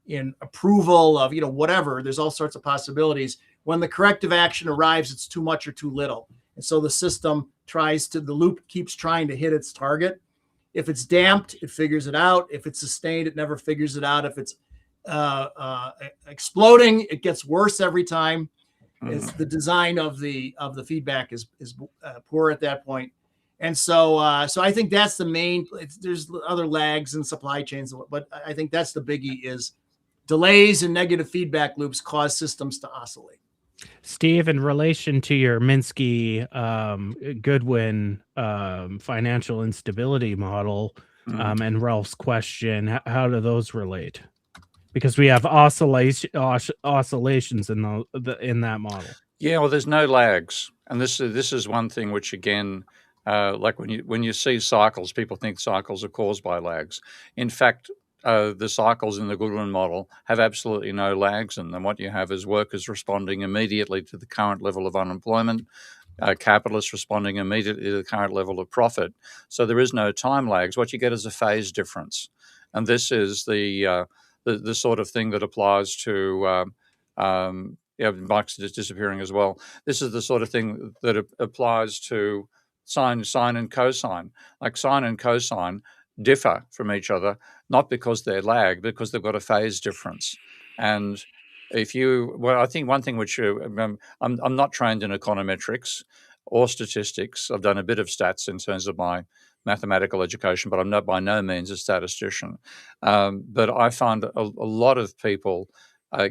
in approval of, whatever, there's all sorts of possibilities. When the corrective action arrives, it's too much or too little. And so the system the loop keeps trying to hit its target. If it's damped, it figures it out. If it's sustained, it never figures it out. If it's exploding, it gets worse every time. It's the design of the feedback is poor at that point. And so I think that's the main. There's other lags in supply chains, but I think that's the biggie: is delays and negative feedback loops cause systems to oscillate. Steve, in relation to your Minsky Goodwin financial instability model, and Ralph's question, how do those relate? Because we have oscillations in in that model. Yeah, well, there's no lags, and this is one thing which, again, like when you see cycles, people think cycles are caused by lags. In fact, the cycles in the Goodwin model have absolutely no lags in them. What you have is workers responding immediately to the current level of unemployment, capitalists responding immediately to the current level of profit. So there is no time lags. What you get is a phase difference, and this is the sort of thing that applies to. Yeah, Mike's just disappearing as well. This is the sort of thing that applies to sine, and cosine. Like sine and cosine differ from each other, not because they're lag, because they've got a phase difference. And I think one thing which I'm not trained in econometrics or statistics. I've done a bit of stats in terms of my mathematical education, but I'm not by no means a statistician. But I find a lot of people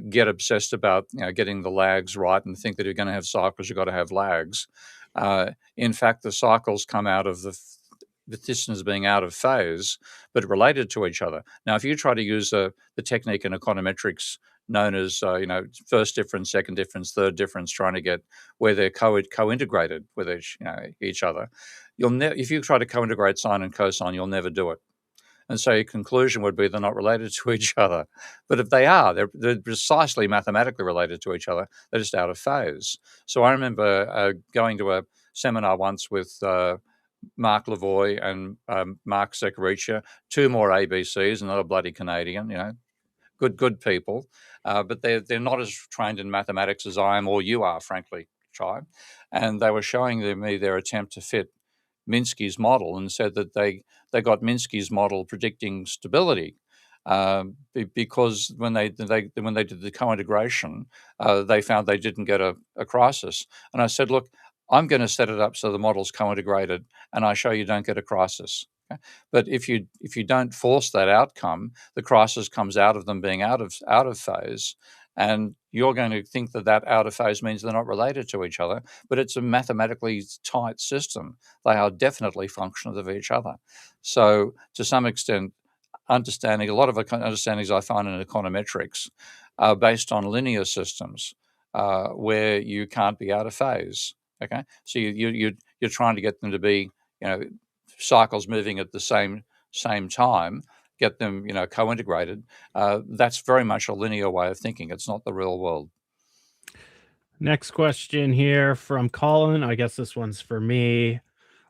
get obsessed about getting the lags right and think that if you're going to have cycles, you've got to have lags. In fact, the cycles come out of the systems being out of phase, but related to each other. Now, if you try to use the technique in econometrics known as first difference, second difference, third difference, trying to get where they're co-integrated with each other, if you try to co-integrate sine and cosine, you'll never do it. And so your conclusion would be they're not related to each other. But if they are, they're precisely mathematically related to each other. They're just out of phase. So I remember going to a seminar once with Mark Lavoie and Mark Sekaricha, two more ABCs, another bloody Canadian, good people. But they're not as trained in mathematics as I am or you are, frankly, Chai. And they were showing me their attempt to fit Minsky's model and said that they got Minsky's model predicting stability because when they did the co-integration, they found they didn't get a crisis. And I said, look, I'm going to set it up so the model's co-integrated, and I show you don't get a crisis. Okay? But if you don't force that outcome, the crisis comes out of them being out of phase. And you're going to think that out of phase means they're not related to each other, but it's a mathematically tight system. They are definitely functions of each other. So to some extent, a lot of understandings I find in econometrics are based on linear systems where you can't be out of phase. Okay, so you're trying to get them to be cycles moving at the same time. Get them, co-integrated. That's very much a linear way of thinking. It's not the real world. Next question here from Colin. I guess this one's for me.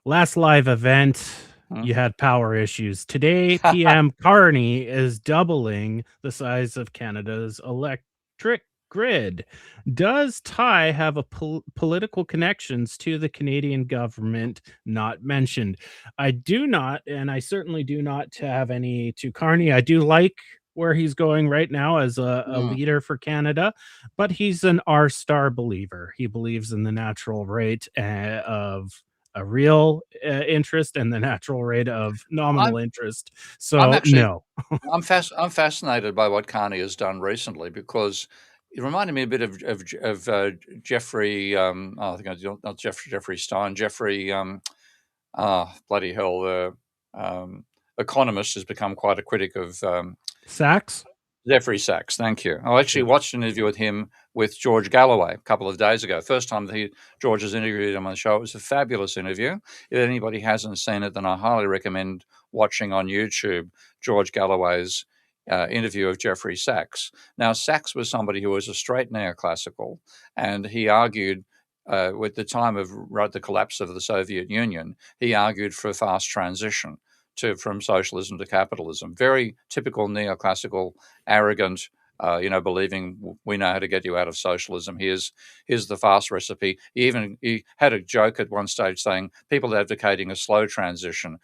Last live event, you had power issues. Today, PM Carney is doubling the size of Canada's electric grid. Does Ty have a political connections to the Canadian government not mentioned? I do not, and I certainly do not have any to Carney. I do like where he's going right now as a leader for Canada, but he's an R-star believer. He believes in the natural rate of a real interest and the natural rate of nominal interest. So no. I'm fascinated by what Carney has done recently because it reminded me a bit of Jeffrey. I think not Jeffrey Stein. Jeffrey. Bloody hell! The Economist has become quite a critic of Sachs. Jeffrey Sachs, thank you. I actually watched an interview with him with George Galloway a couple of days ago. First time that George has interviewed him on the show. It was a fabulous interview. If anybody hasn't seen it, then I highly recommend watching on YouTube George Galloway's interview of Jeffrey Sachs. Now, Sachs was somebody who was a straight neoclassical, and he argued with the time of the collapse of the Soviet Union, he argued for a fast transition from socialism to capitalism. Very typical neoclassical, arrogant, believing we know how to get you out of socialism. Here's the fast recipe. He had a joke at one stage saying people advocating a slow transition.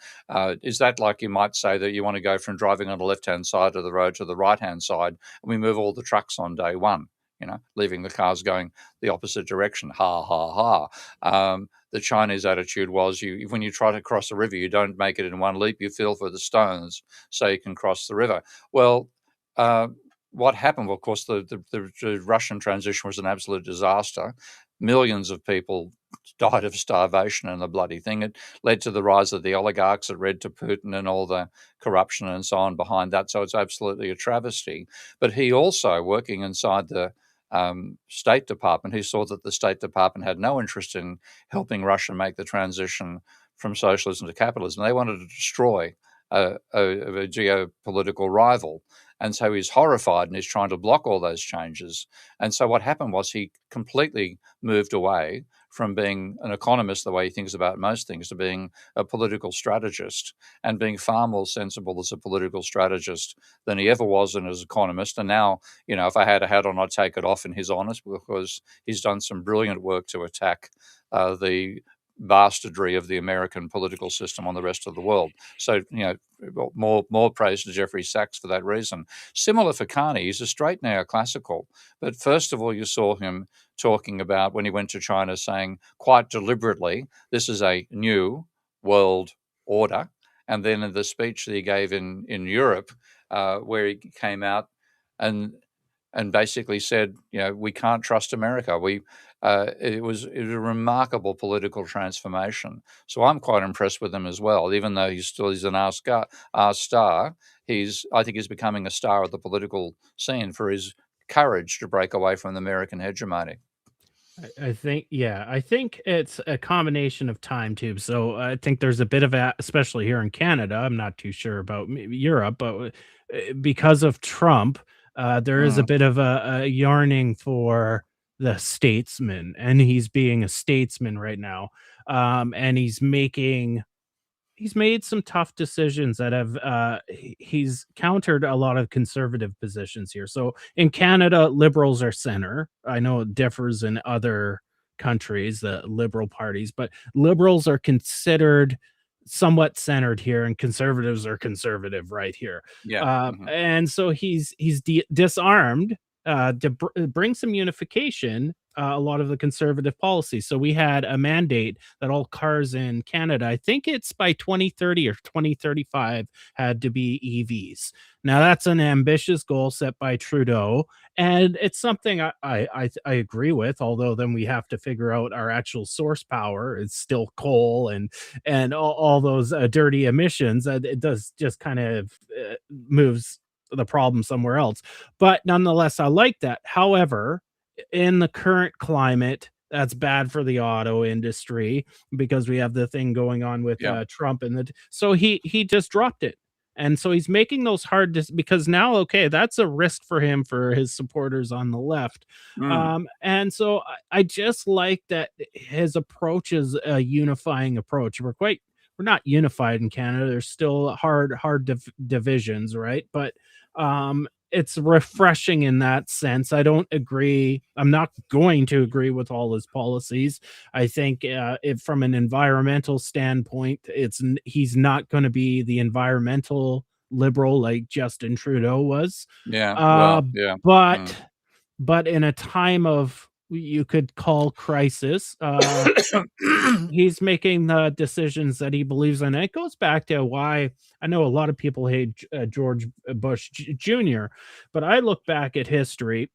Is that like you might say that you want to go from driving on the left-hand side of the road to the right-hand side, and we move all the trucks on day one? Leaving the cars going the opposite direction. Ha, ha, ha. The Chinese attitude was when you try to cross a river, you don't make it in one leap, you feel for the stones so you can cross the river. Well, what happened? Well, of course, the Russian transition was an absolute disaster. Millions of people died of starvation and the bloody thing. It led to the rise of the oligarchs. It led to Putin and all the corruption and so on behind that. So it's absolutely a travesty. But he also, working inside the State Department, he saw that the State Department had no interest in helping Russia make the transition from socialism to capitalism. They wanted to destroy a geopolitical rival. And so he's horrified and he's trying to block all those changes. And so what happened was he completely moved away from being an economist, the way he thinks about most things, to being a political strategist, and being far more sensible as a political strategist than he ever was as an economist. And now, if I had a hat on, I'd take it off in his honor, because he's done some brilliant work to attack the bastardry of the American political system on the rest of the world. So, more praise to Jeffrey Sachs for that reason. Similar for Keynes, he's a straight neoclassical. But first of all, you saw him talking about, when he went to China, saying quite deliberately, this is a new world order. And then in the speech that he gave in Europe, where he came out and basically said, we can't trust America. It was a remarkable political transformation. So I'm quite impressed with him as well, even though he's an R-star. I think he's becoming a star of the political scene for his courage to break away from the American hegemony. I think it's a combination of time too. So I think there's a bit of especially here in Canada. I'm not too sure about Europe, but because of Trump, there is a bit of a yearning for the statesman, and he's being a statesman right now. And he's made some tough decisions that have he's countered a lot of conservative positions here. So in Canada, liberals are center. I know it differs in other countries, the liberal parties, but liberals are considered somewhat centered here, and conservatives are conservative right here. And so he's disarmed to bring some unification, a lot of the conservative policies. So we had a mandate that all cars in Canada, I think it's by 2030 or 2035, had to be EVs. Now that's an ambitious goal set by Trudeau, and it's something I agree with. Although then we have to figure out our actual source power. It's still coal and all those dirty emissions. It does just kind of moves the problem somewhere else. But nonetheless, I like that. However, in the current climate, that's bad for the auto industry, because we have the thing going on with Trump, and so he just dropped it. And so he's making those hard because now, okay, that's a risk for him, for his supporters on the left. And so I just like that his approach is a unifying approach. We're not unified in Canada. There's still hard divisions, right? But it's refreshing in that sense. I don't agree. I'm not going to agree with all his policies. I think if from an environmental standpoint, he's not going to be the environmental liberal like Justin Trudeau was. But in a time of, you could call crisis, he's making the decisions that he believes in. And it goes back to why I know a lot of people hate George Bush Jr., but I look back at history,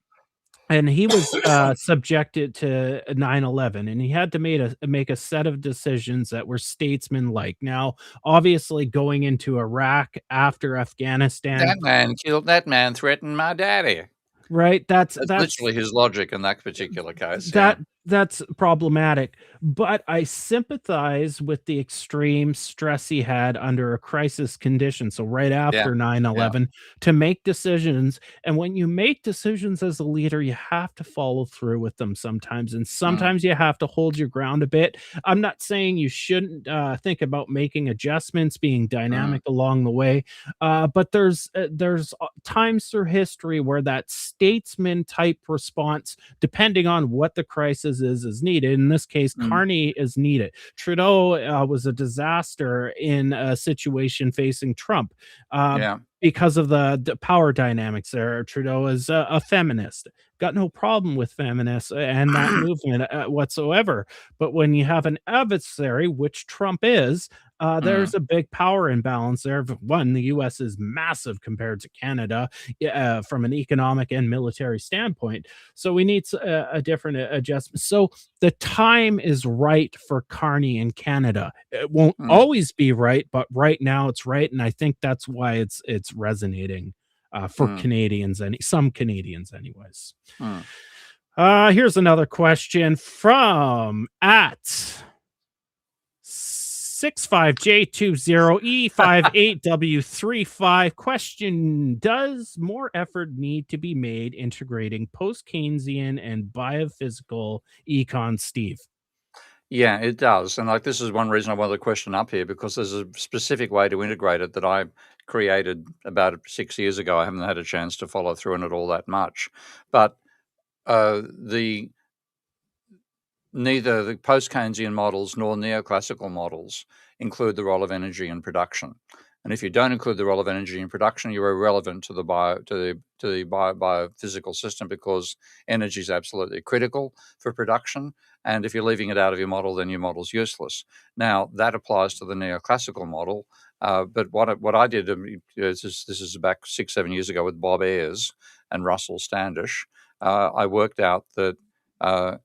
and he was subjected to 9/11, and he had to make a set of decisions that were statesman-like. Now, obviously, going into Iraq after Afghanistan, that man threatened my daddy. Right, that's literally his logic in that particular case. That's problematic, but I sympathize with the extreme stress he had under a crisis condition. So right after 9/11, to make decisions, and when you make decisions as a leader, you have to follow through with them sometimes, and sometimes you have to hold your ground a bit. I'm not saying you shouldn't think about making adjustments, being dynamic along the way, but there's times through history where that statesman type response, depending on what the crisis is needed. In this case, Carney is needed. Trudeau was a disaster in a situation facing Trump because of the power dynamics there. Trudeau is a feminist. Got no problem with feminists and that movement whatsoever. But when you have an adversary, which Trump is, there's a big power imbalance there. One, the US is massive compared to Canada from an economic and military standpoint. So we need a different adjustment. So the time is right for Carney in Canada. It won't always be right, but right now it's right. And I think that's why it's resonating for Canadians and some Canadians anyways. Here's another question from at 65J20E58W35. Question: does more effort need to be made integrating post-Keynesian and biophysical econ, Steve? Yeah, it does. And like, this is one reason I wanted the question up here, because there's a specific way to integrate it that I created about 6 years ago. I haven't had a chance to follow through on it all that much. But neither the post-Keynesian models nor neoclassical models include the role of energy in production. And if you don't include the role of energy in production, you're irrelevant to the biophysical system, because energy is absolutely critical for production. And if you're leaving it out of your model, then your model's useless. Now, that applies to the neoclassical model. But what I did, this is back 6-7 years ago with Bob Ayres and Russell Standish. I worked out that the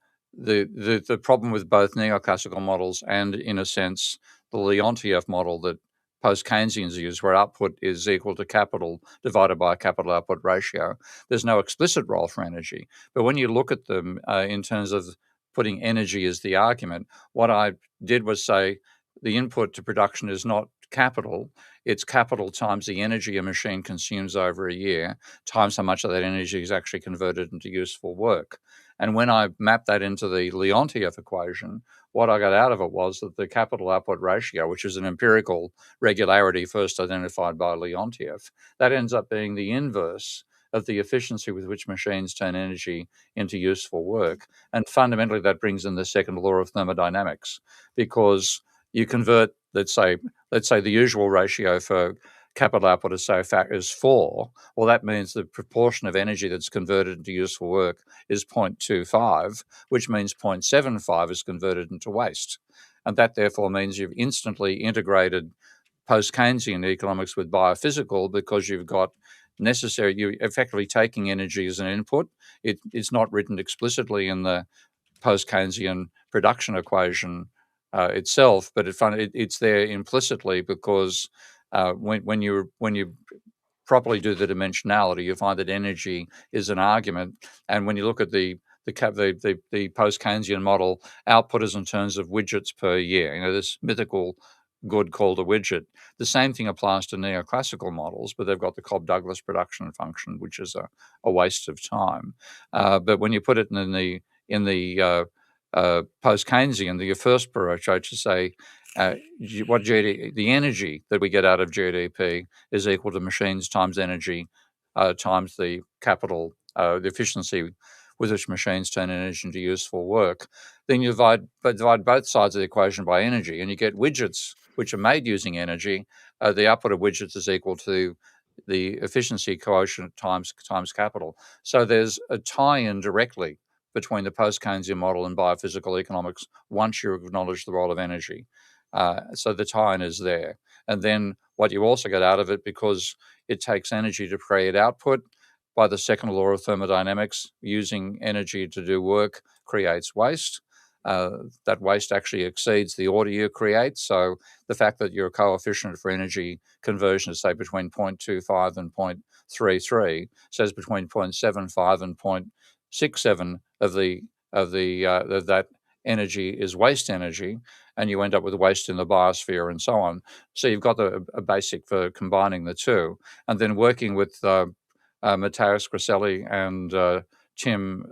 problem with both neoclassical models and, in a sense, the Leontief model that post-Keynesians use, where output is equal to capital divided by a capital output ratio, there's no explicit role for energy. But when you look at them in terms of putting energy as the argument, what I did was say the input to production is not capital, it's capital times the energy a machine consumes over a year, times how much of that energy is actually converted into useful work. And when I mapped that into the Leontief equation, what I got out of it was that the capital output ratio, which is an empirical regularity first identified by Leontief, that ends up being the inverse of the efficiency with which machines turn energy into useful work. And fundamentally, that brings in the second law of thermodynamics, because you convert, let's say the usual ratio for capital output is 4. Well, that means the proportion of energy that's converted into useful work is 0.25, which means 0.75 is converted into waste. And that therefore means you've instantly integrated post-Keynesian economics with biophysical, because you've got you're effectively taking energy as an input. It's not written explicitly in the post-Keynesian production equation itself, but it's there implicitly, because when you properly do the dimensionality, you find that energy is an argument. And when you look at the post-Keynesian model, output is in terms of widgets per year. This mythical good called a widget. The same thing applies to neoclassical models, but they've got the Cobb-Douglas production function, which is a waste of time. But when you put it in the post-Keynesian, the first approach to say the energy that we get out of GDP is equal to machines times energy times the capital, the efficiency with which machines turn energy into useful work. Then you divide both sides of the equation by energy, and you get widgets which are made using energy. The output of widgets is equal to the efficiency quotient times capital. So there's a tie-in directly between the post-Keynesian model and biophysical economics once you acknowledge the role of energy. So the tie-in is there. And then what you also get out of it, because it takes energy to create output, by the second law of thermodynamics, using energy to do work creates waste. That waste actually exceeds the order you create. So the fact that your coefficient for energy conversion is, say, between 0.25 and 0.33, says between 0.75 and 0.67 of that energy is waste energy, and you end up with waste in the biosphere and so on. So you've got a basic for combining the two, and then working with Matteo Scriselli and Tim.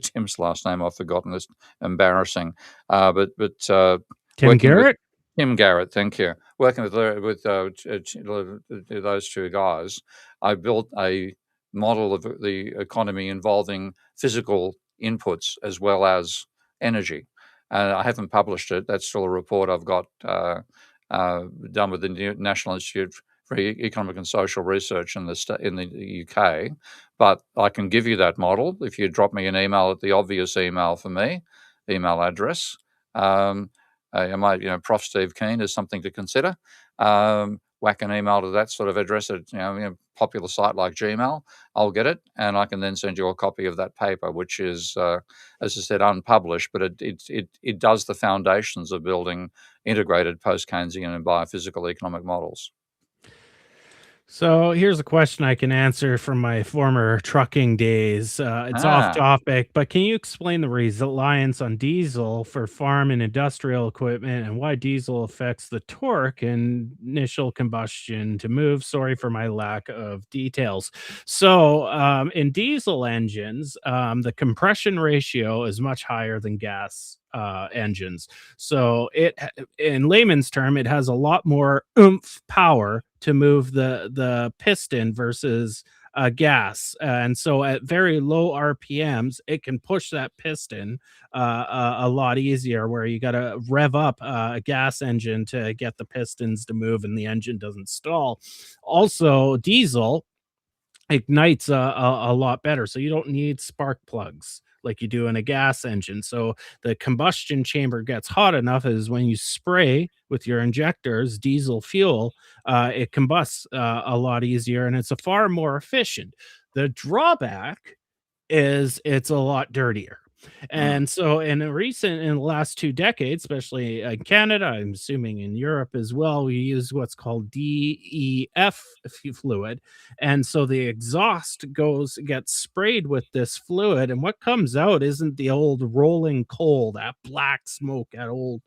Tim's last name I've forgotten. It's embarrassing. But Tim Garrett. Tim Garrett, thank you. Working with those two guys, I built a model of the economy involving physical inputs as well as energy. I haven't published it. That's still a report I've got done with the National Institute for Economic and Social Research in the UK. But I can give you that model if you drop me an email at the obvious email for me, email address. I might, Prof. Steve Keen is something to consider. Whack an email to that sort of address at popular site like Gmail. I'll get it, and I can then send you a copy of that paper, which is, as I said, unpublished, but it does the foundations of building integrated post-Keynesian and biophysical economic models. So here's a question I can answer from my former trucking days. It's off topic, but can you explain the reliance on diesel for farm and industrial equipment and why diesel affects the torque and initial combustion to move? Sorry for my lack of details. So in diesel engines, the compression ratio is much higher than gas engines. So in layman's term, it has a lot more oomph power to move the piston versus gas. And so at very low RPMs, it can push that piston a lot easier, where you got to rev up a gas engine to get the pistons to move and the engine doesn't stall. Also, diesel ignites a lot better, so you don't need spark plugs like you do in a gas engine. So the combustion chamber gets hot enough is when you spray with your injectors diesel fuel, it combusts a lot easier, and it's a far more efficient. The drawback is it's a lot dirtier. And so in the last 2 decades, especially in Canada, I'm assuming in Europe as well, we use what's called DEF fluid. And so the exhaust gets sprayed with this fluid, and what comes out isn't the old rolling coal, that black smoke at old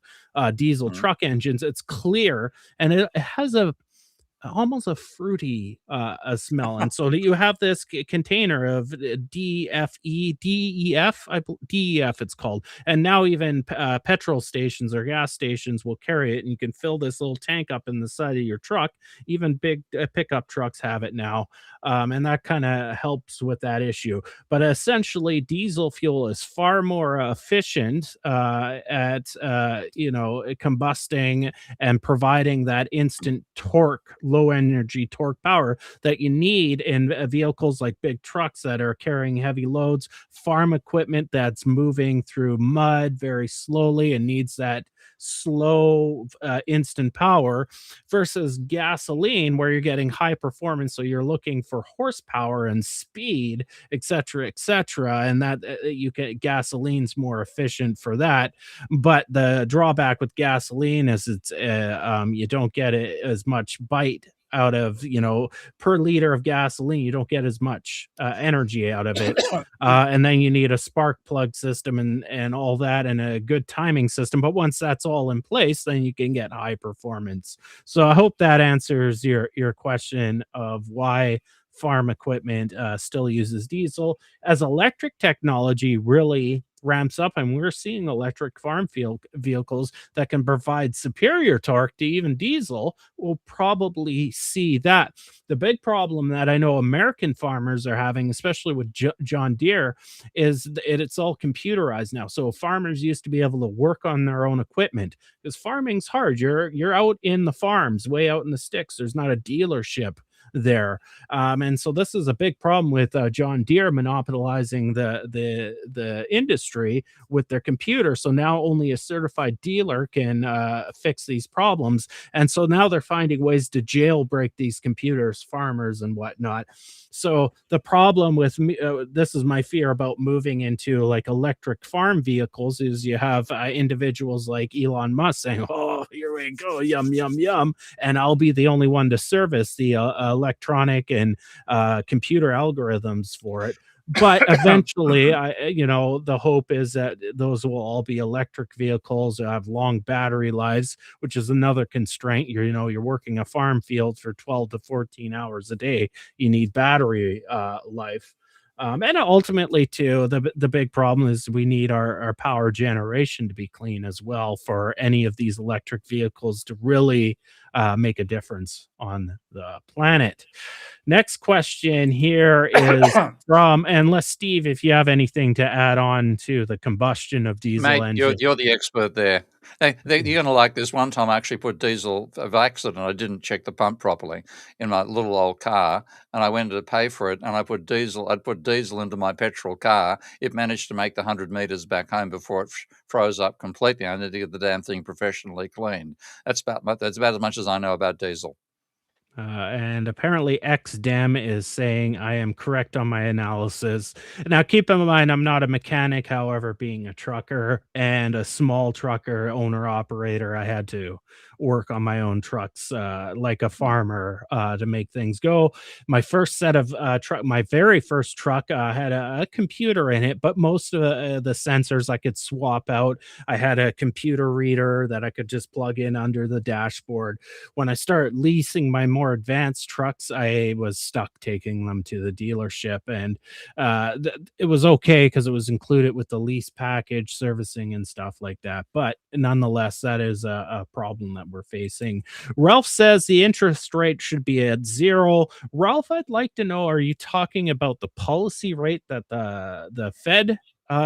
diesel truck engines. It's clear, and it has almost a fruity smell. And so you have this container of DEF it's called, and now even petrol stations or gas stations will carry it, and you can fill this little tank up in the side of your truck. Even big pickup trucks have it now, and that kind of helps with that issue. But essentially, diesel fuel is far more efficient at combusting and providing that instant torque, low energy torque power that you need in vehicles like big trucks that are carrying heavy loads, farm equipment that's moving through mud very slowly and needs that slow instant power, versus gasoline where you're getting high performance, so you're looking for horsepower and speed, etc., and that you get gasoline's more efficient for that. But the drawback with gasoline is it's you don't get as much bite out of, per liter of gasoline. You don't get as much energy out of it, and then you need a spark plug system and all that, and a good timing system. But once that's all in place, then you can get high performance. So I hope that answers your question of why farm equipment still uses diesel. As electric technology really ramps up, and we're seeing electric farm field vehicles that can provide superior torque to even diesel, we'll probably see that. The big problem that I know American farmers are having, especially with John Deere, is it's all computerized now. So farmers used to be able to work on their own equipment, because farming's hard. You're out in the farms, way out in the sticks. There's not a dealership there, and so this is a big problem with John Deere monopolizing the industry with their computer. So now only a certified dealer can fix these problems, and so now they're finding ways to jailbreak these computers, farmers and whatnot. So the problem with me, this is my fear about moving into like electric farm vehicles, is you have individuals like Elon Musk saying, "Oh, here we go, yum yum yum," and I'll be the only one to service the electronic and computer algorithms for it. But eventually, the hope is that those will all be electric vehicles, have long battery lives, which is another constraint. You're working a farm field for 12 to 14 hours a day. You need battery life. And ultimately, too, the big problem is we need our power generation to be clean as well for any of these electric vehicles to really make a difference on the planet. Next question here is from, unless Steve, if you have anything to add on to the combustion of diesel Mate, engine. you're the expert there. You're going to like this. One time I actually put diesel of accident. I didn't check the pump properly in my little old car, and I went to pay for it, and I'd put diesel into my petrol car. It managed to make the 100 meters back home before it froze up completely. I need to get the damn thing professionally cleaned. That's about as much as I know about diesel. And apparently XDem is saying I am correct on my analysis. Now, keep in mind, I'm not a mechanic. However, being a trucker and a small trucker owner-operator, I had to work on my own trucks like a farmer to make things go. My first set of my very first truck had a computer in it, but most of the sensors I could swap out. I had a computer reader that I could just plug in under the dashboard. When I started leasing my more advanced trucks, I was stuck taking them to the dealership, and it was okay because it was included with the lease package, servicing and stuff like that. But nonetheless, that is a problem that we're facing. Ralph says the interest rate should be at 0. Ralph, I'd like to know, are you talking about the policy rate that the Fed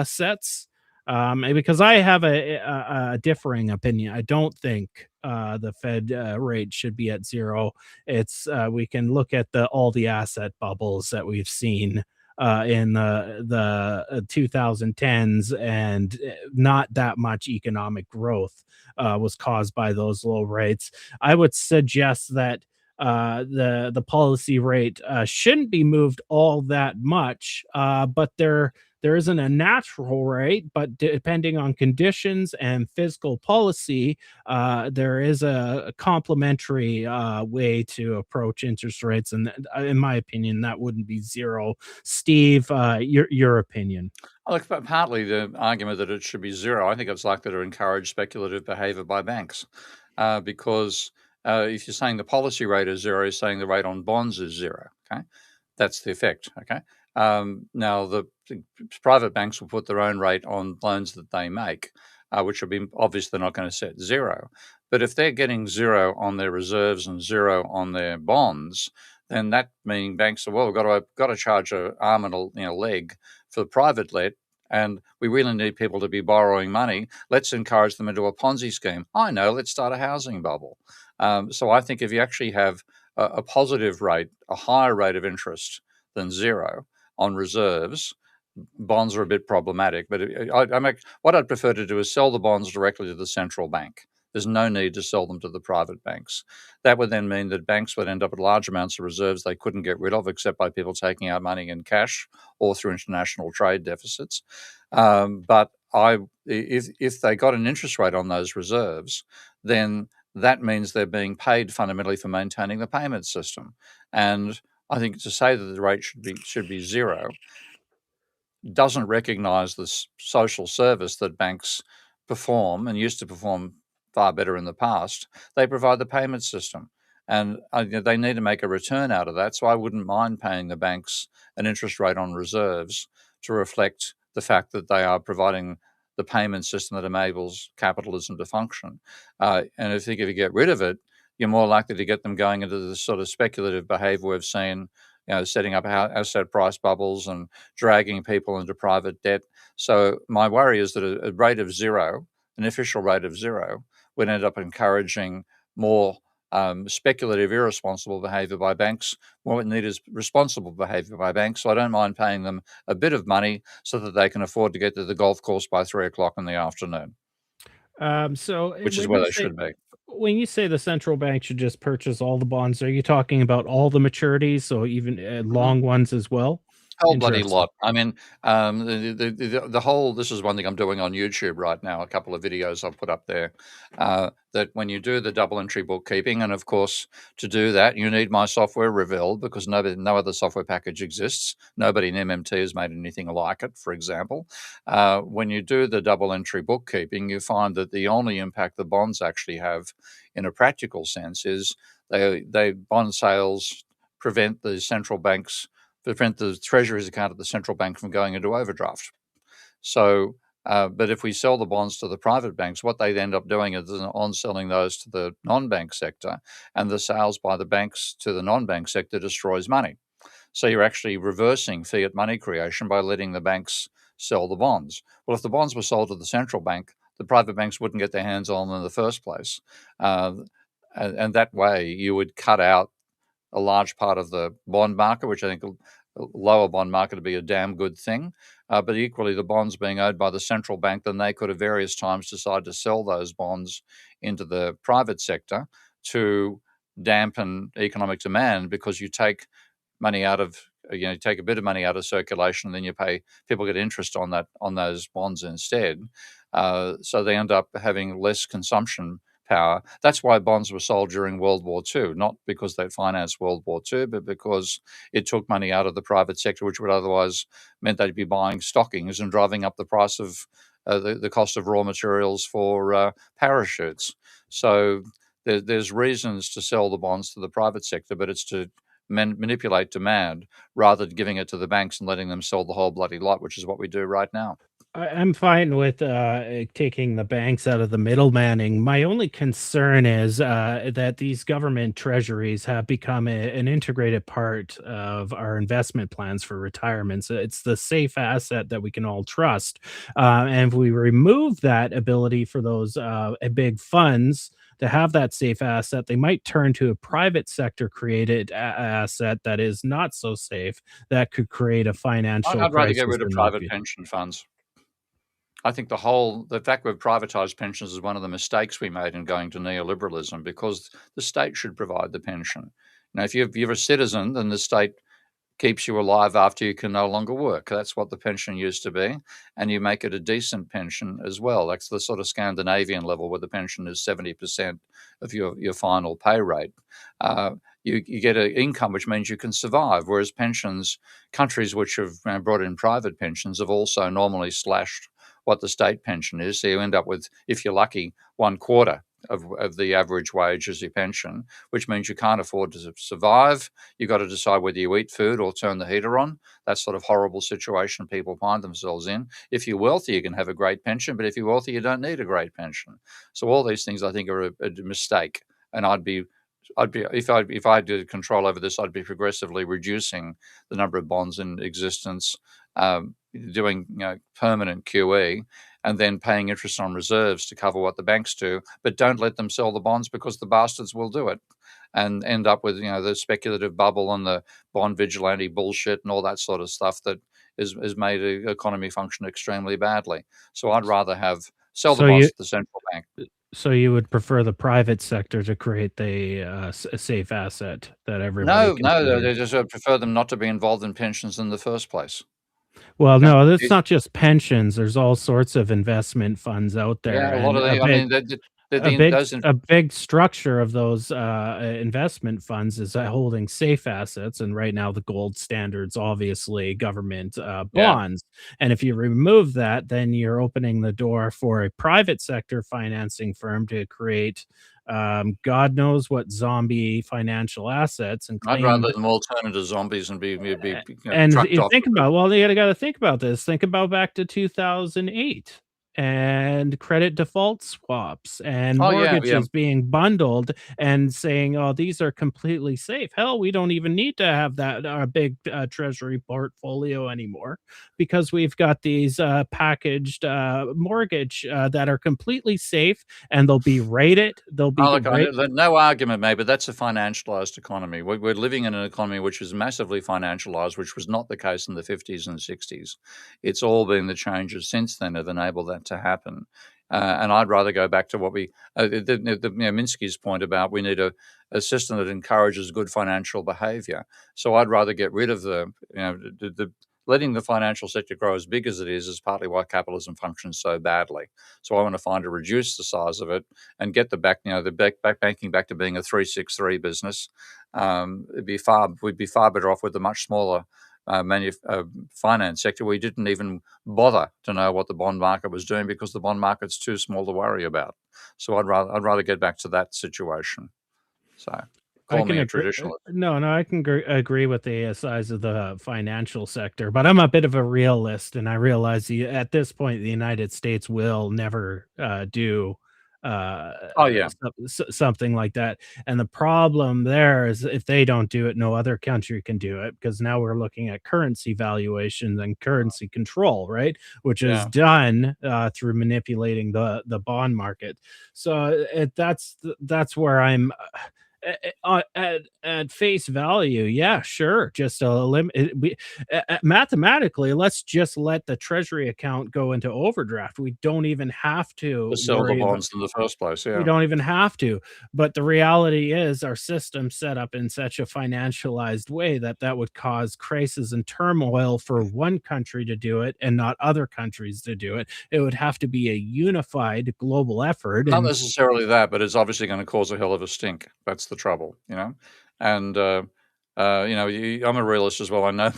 sets? Because I have a differing opinion. I don't think the Fed rate should be at 0. It's we can look at all the asset bubbles that we've seen in the 2010s, and not that much economic growth was caused by those low rates. I would suggest that the policy rate shouldn't be moved all that much, but there isn't a natural rate, but depending on conditions and fiscal policy, there is a complementary way to approach interest rates. And in my opinion, that wouldn't be 0. Steve, your opinion? Look, partly the argument that it should be 0, I think it's likely to encourage speculative behavior by banks because if you're saying the policy rate is 0, you're saying the rate on bonds is 0. Okay, that's the effect. Okay. Now, the private banks will put their own rate on loans that they make, which will be obvious they're not going to set 0. But if they're getting 0 on their reserves and 0 on their bonds, then that means banks are, well, we've got to charge an arm and a leg for the private let, and we really need people to be borrowing money. Let's encourage them into a Ponzi scheme. I know, let's start a housing bubble. So I think if you actually have a positive rate, a higher rate of interest than 0 on reserves, bonds are a bit problematic. But what I'd prefer to do is sell the bonds directly to the central bank. There's no need to sell them to the private banks. That would then mean that banks would end up with large amounts of reserves they couldn't get rid of except by people taking out money in cash or through international trade deficits. But if they got an interest rate on those reserves, then that means they're being paid fundamentally for maintaining the payment system. And I think to say that the rate should be 0 doesn't recognize the social service that banks perform and used to perform far better in the past. They provide the payment system, and they need to make a return out of that. So I wouldn't mind paying the banks an interest rate on reserves to reflect the fact that they are providing the payment system that enables capitalism to function. And I think if you get rid of it, you're more likely to get them going into the sort of speculative behavior we've seen, setting up asset price bubbles and dragging people into private debt. So my worry is that a rate of 0, an official rate of 0, would end up encouraging more speculative, irresponsible behavior by banks. What we need is responsible behavior by banks. So I don't mind paying them a bit of money so that they can afford to get to the golf course by 3 o'clock in the afternoon. Which is where they should be. When you say the central bank should just purchase all the bonds, are you talking about all the maturities, so even long ones as well? Whole bloody lot. I mean, the whole, this is one thing I'm doing on YouTube right now, a couple of videos I've put up there, that when you do the double entry bookkeeping, and of course, to do that, you need my software Reveal, because no other software package exists. Nobody in MMT has made anything like it, for example. When you do the double entry bookkeeping, you find that the only impact the bonds actually have in a practical sense is they bond sales prevent the Treasury's account of the central bank from going into overdraft. So But if we sell the bonds to the private banks, what they end up doing is on selling those to the non-bank sector, and the sales by the banks to the non-bank sector destroys money. So you're actually reversing fiat money creation by letting the banks sell the bonds. Well, if the bonds were sold to the central bank, the private banks wouldn't get their hands on them in the first place. And that way you would cut out a large part of the bond market, which I think a lower bond market would be a damn good thing. But equally, the bonds being owed by the central bank, then they could at various times decide to sell those bonds into the private sector to dampen economic demand, because you take money out of, you take a bit of money out of circulation, and then you pay, people get interest on that, on those bonds instead. So they end up having less consumption power. That's why bonds were sold during World War II, not because they financed World War II, but because it took money out of the private sector, which would otherwise meant they'd be buying stockings and driving up the price of the cost of raw materials for parachutes. So there's reasons to sell the bonds to the private sector, but it's to manipulate demand rather than giving it to the banks and letting them sell the whole bloody lot, which is what we do right now. I'm fine with taking the banks out of the middlemaning. My only concern is that these government treasuries have become an integrated part of our investment plans for retirement. So it's the safe asset that we can all trust. And if we remove that ability for those big funds to have that safe asset, they might turn to a private sector created asset that is not so safe, that could create a financial I'd rather get crisis rid of in the private future. pension funds. I think the fact we've privatised pensions is one of the mistakes we made in going to neoliberalism, because the state should provide the pension. Now, if you're a citizen, then the state keeps you alive after you can no longer work. That's what the pension used to be, and you make it a decent pension as well. That's the sort of Scandinavian level where the pension is 70% of your final pay rate. You get an income which means you can survive, whereas pensions, countries which have brought in private pensions have also normally slashed what the state pension is. So you end up with, if you're lucky, 1/4 of the average wage as your pension, which means you can't afford to survive. You've got to decide whether you eat food or turn the heater on. That sort of horrible situation people find themselves in. If you're wealthy, you can have a great pension, but if you're wealthy, you don't need a great pension. So all these things, I think, are a mistake. And I'd be if I had control over this, I'd be progressively reducing the number of bonds in existence, doing permanent QE, and then paying interest on reserves to cover what the banks do. But don't let them sell the bonds, because the bastards will do it and end up with the speculative bubble and the bond vigilante bullshit and all that sort of stuff that has made the economy function extremely badly. So I'd rather sell the bonds to the central bank. So you would prefer the private sector to create a safe asset that everybody can They just prefer them not to be involved in pensions in the first place. Well, no, it's not just pensions. There's all sorts of investment funds out there. Yeah, a lot of a big structure of those investment funds is holding safe assets, and right now the gold standard's obviously government bonds. And if you remove that, then you're opening the door for a private sector financing firm to create God knows what zombie financial assets, and I'd rather them all turn into zombies and be and trucked you off. think about, well, you got to think about this. Think about back to 2008 and credit default swaps and mortgages being bundled and saying, oh, these are completely safe. Hell, we don't even need to have that big treasury portfolio anymore, because we've got these packaged mortgage that are completely safe, and they'll be rated. They'll be no argument made, but that's a financialized economy. We're living in an economy which is massively financialized, which was not the case in the 50s and 60s. It's all been the changes since then have enabled that to happen. And I'd rather go back to what Minsky's point about we need a system that encourages good financial behavior. So I'd rather get rid of the letting the financial sector grow as big as it is partly why capitalism functions so badly. So I want to reduce the size of it and get the banking back to being a 363 business. We'd be far better off with a much smaller finance sector. We didn't even bother to know what the bond market was doing, because the bond market's too small to worry about. So I'd rather get back to that situation. So call me a traditionalist. No, I can agree with the size of the financial sector, but I'm a bit of a realist, and I realize at this point the United States will never do Oh, yeah. something like that. And the problem there is if they don't do it, no other country can do it, because now we're looking at currency valuations and currency control, right? Which is done through manipulating the bond market. So that's where I'm at face value. Yeah, sure. Just mathematically, let's just let the treasury account go into overdraft. We don't even have to sell the bonds in the first place. We don't even have to. But the reality is our system set up in such a financialized way that would cause crisis and turmoil for one country to do it and not other countries to do it. It would have to be a unified global effort. Not necessarily that, but it's obviously going to cause a hell of a stink. That's the trouble, And I'm a realist as well. I know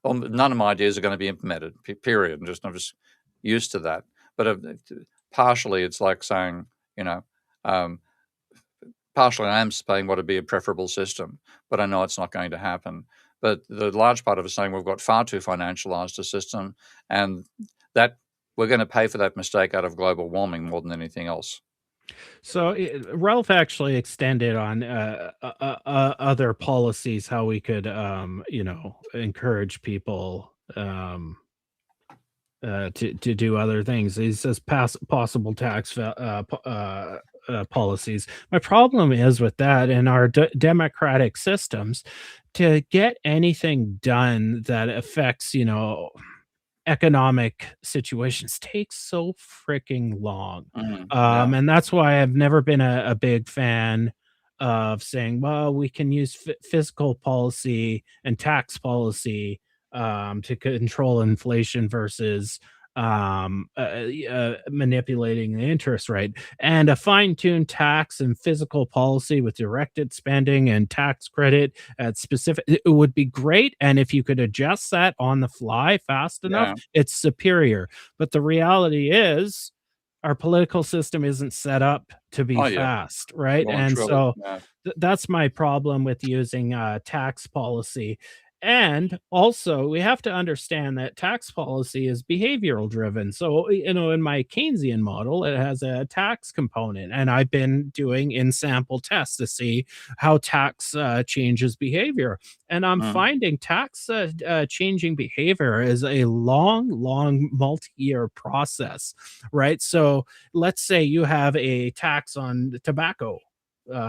none of my ideas are going to be implemented. Period. I'm just used to that. But partially, it's like saying, partially I am saying what would be a preferable system, but I know it's not going to happen. But the large part of it is saying we've got far too financialized a system, and that we're going to pay for that mistake out of global warming more than anything else. So Ralph actually extended on other policies, how we could, encourage people to do other things. He says possible tax policies. My problem is with that in our democratic systems, to get anything done that affects, economic situations takes so freaking long. And that's why I've never been a big fan of saying, well, we can use fiscal policy and tax policy to control inflation versus manipulating the interest rate. And a fine-tuned tax and fiscal policy with directed spending and tax credit at specific, it would be great. And if you could adjust that on the fly fast enough, it's superior. But the reality is our political system isn't set up to be fast, right? And so that's my problem with using tax policy. And also, we have to understand that tax policy is behavioral driven. So, in my Keynesian model, it has a tax component, and I've been doing in sample tests to see how tax changes behavior. And I'm finding tax changing behavior is a long multi-year process, right? So let's say you have a tax on tobacco,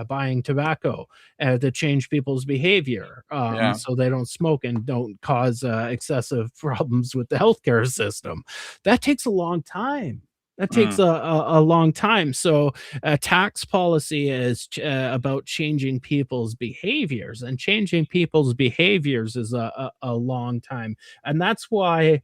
buying tobacco to change people's behavior so they don't smoke and don't cause excessive problems with the healthcare system. That takes a long time. That takes a long time. So tax policy is about changing people's behaviors, and changing people's behaviors is a long time. And that's why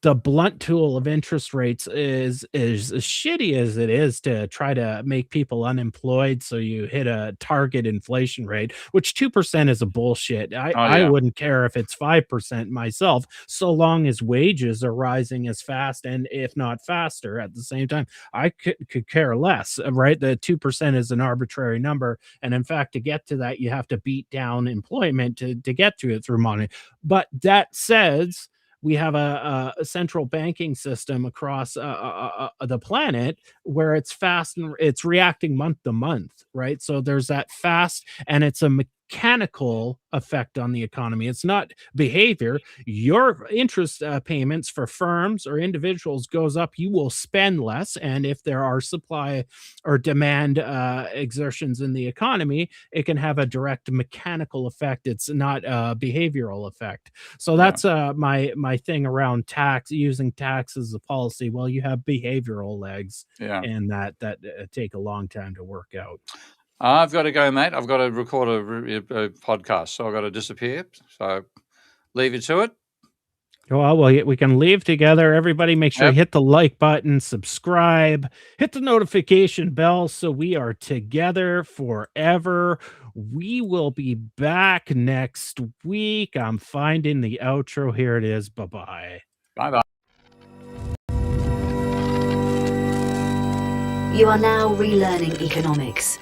the blunt tool of interest rates is as shitty as it is to try to make people unemployed so you hit a target inflation rate, which 2% is a bullshit. I wouldn't care if it's 5% myself, so long as wages are rising as fast and if not faster at the same time. I could care less, right? The 2% is an arbitrary number, and in fact, to get to that, you have to beat down employment to get to it through money. But that says we have a central banking system across the planet where it's fast and it's reacting month to month, right? So there's that fast, and it's a mechanical effect on the economy. It's not behavior. Your interest payments for firms or individuals goes up, you will spend less. And if there are supply or demand exertions in the economy, it can have a direct mechanical effect. It's not a behavioral effect. So that's my thing around tax, using tax as a policy. Well, you have behavioral legs, and that take a long time to work out. I've got to go, mate. I've got to record a podcast, so I've got to disappear. So leave you to it. Well, we can leave together. Everybody make sure you hit the like button, subscribe, hit the notification bell so we are together forever. We will be back next week. I'm finding the outro. Here it is. Bye-bye. Bye-bye. You are now relearning economics.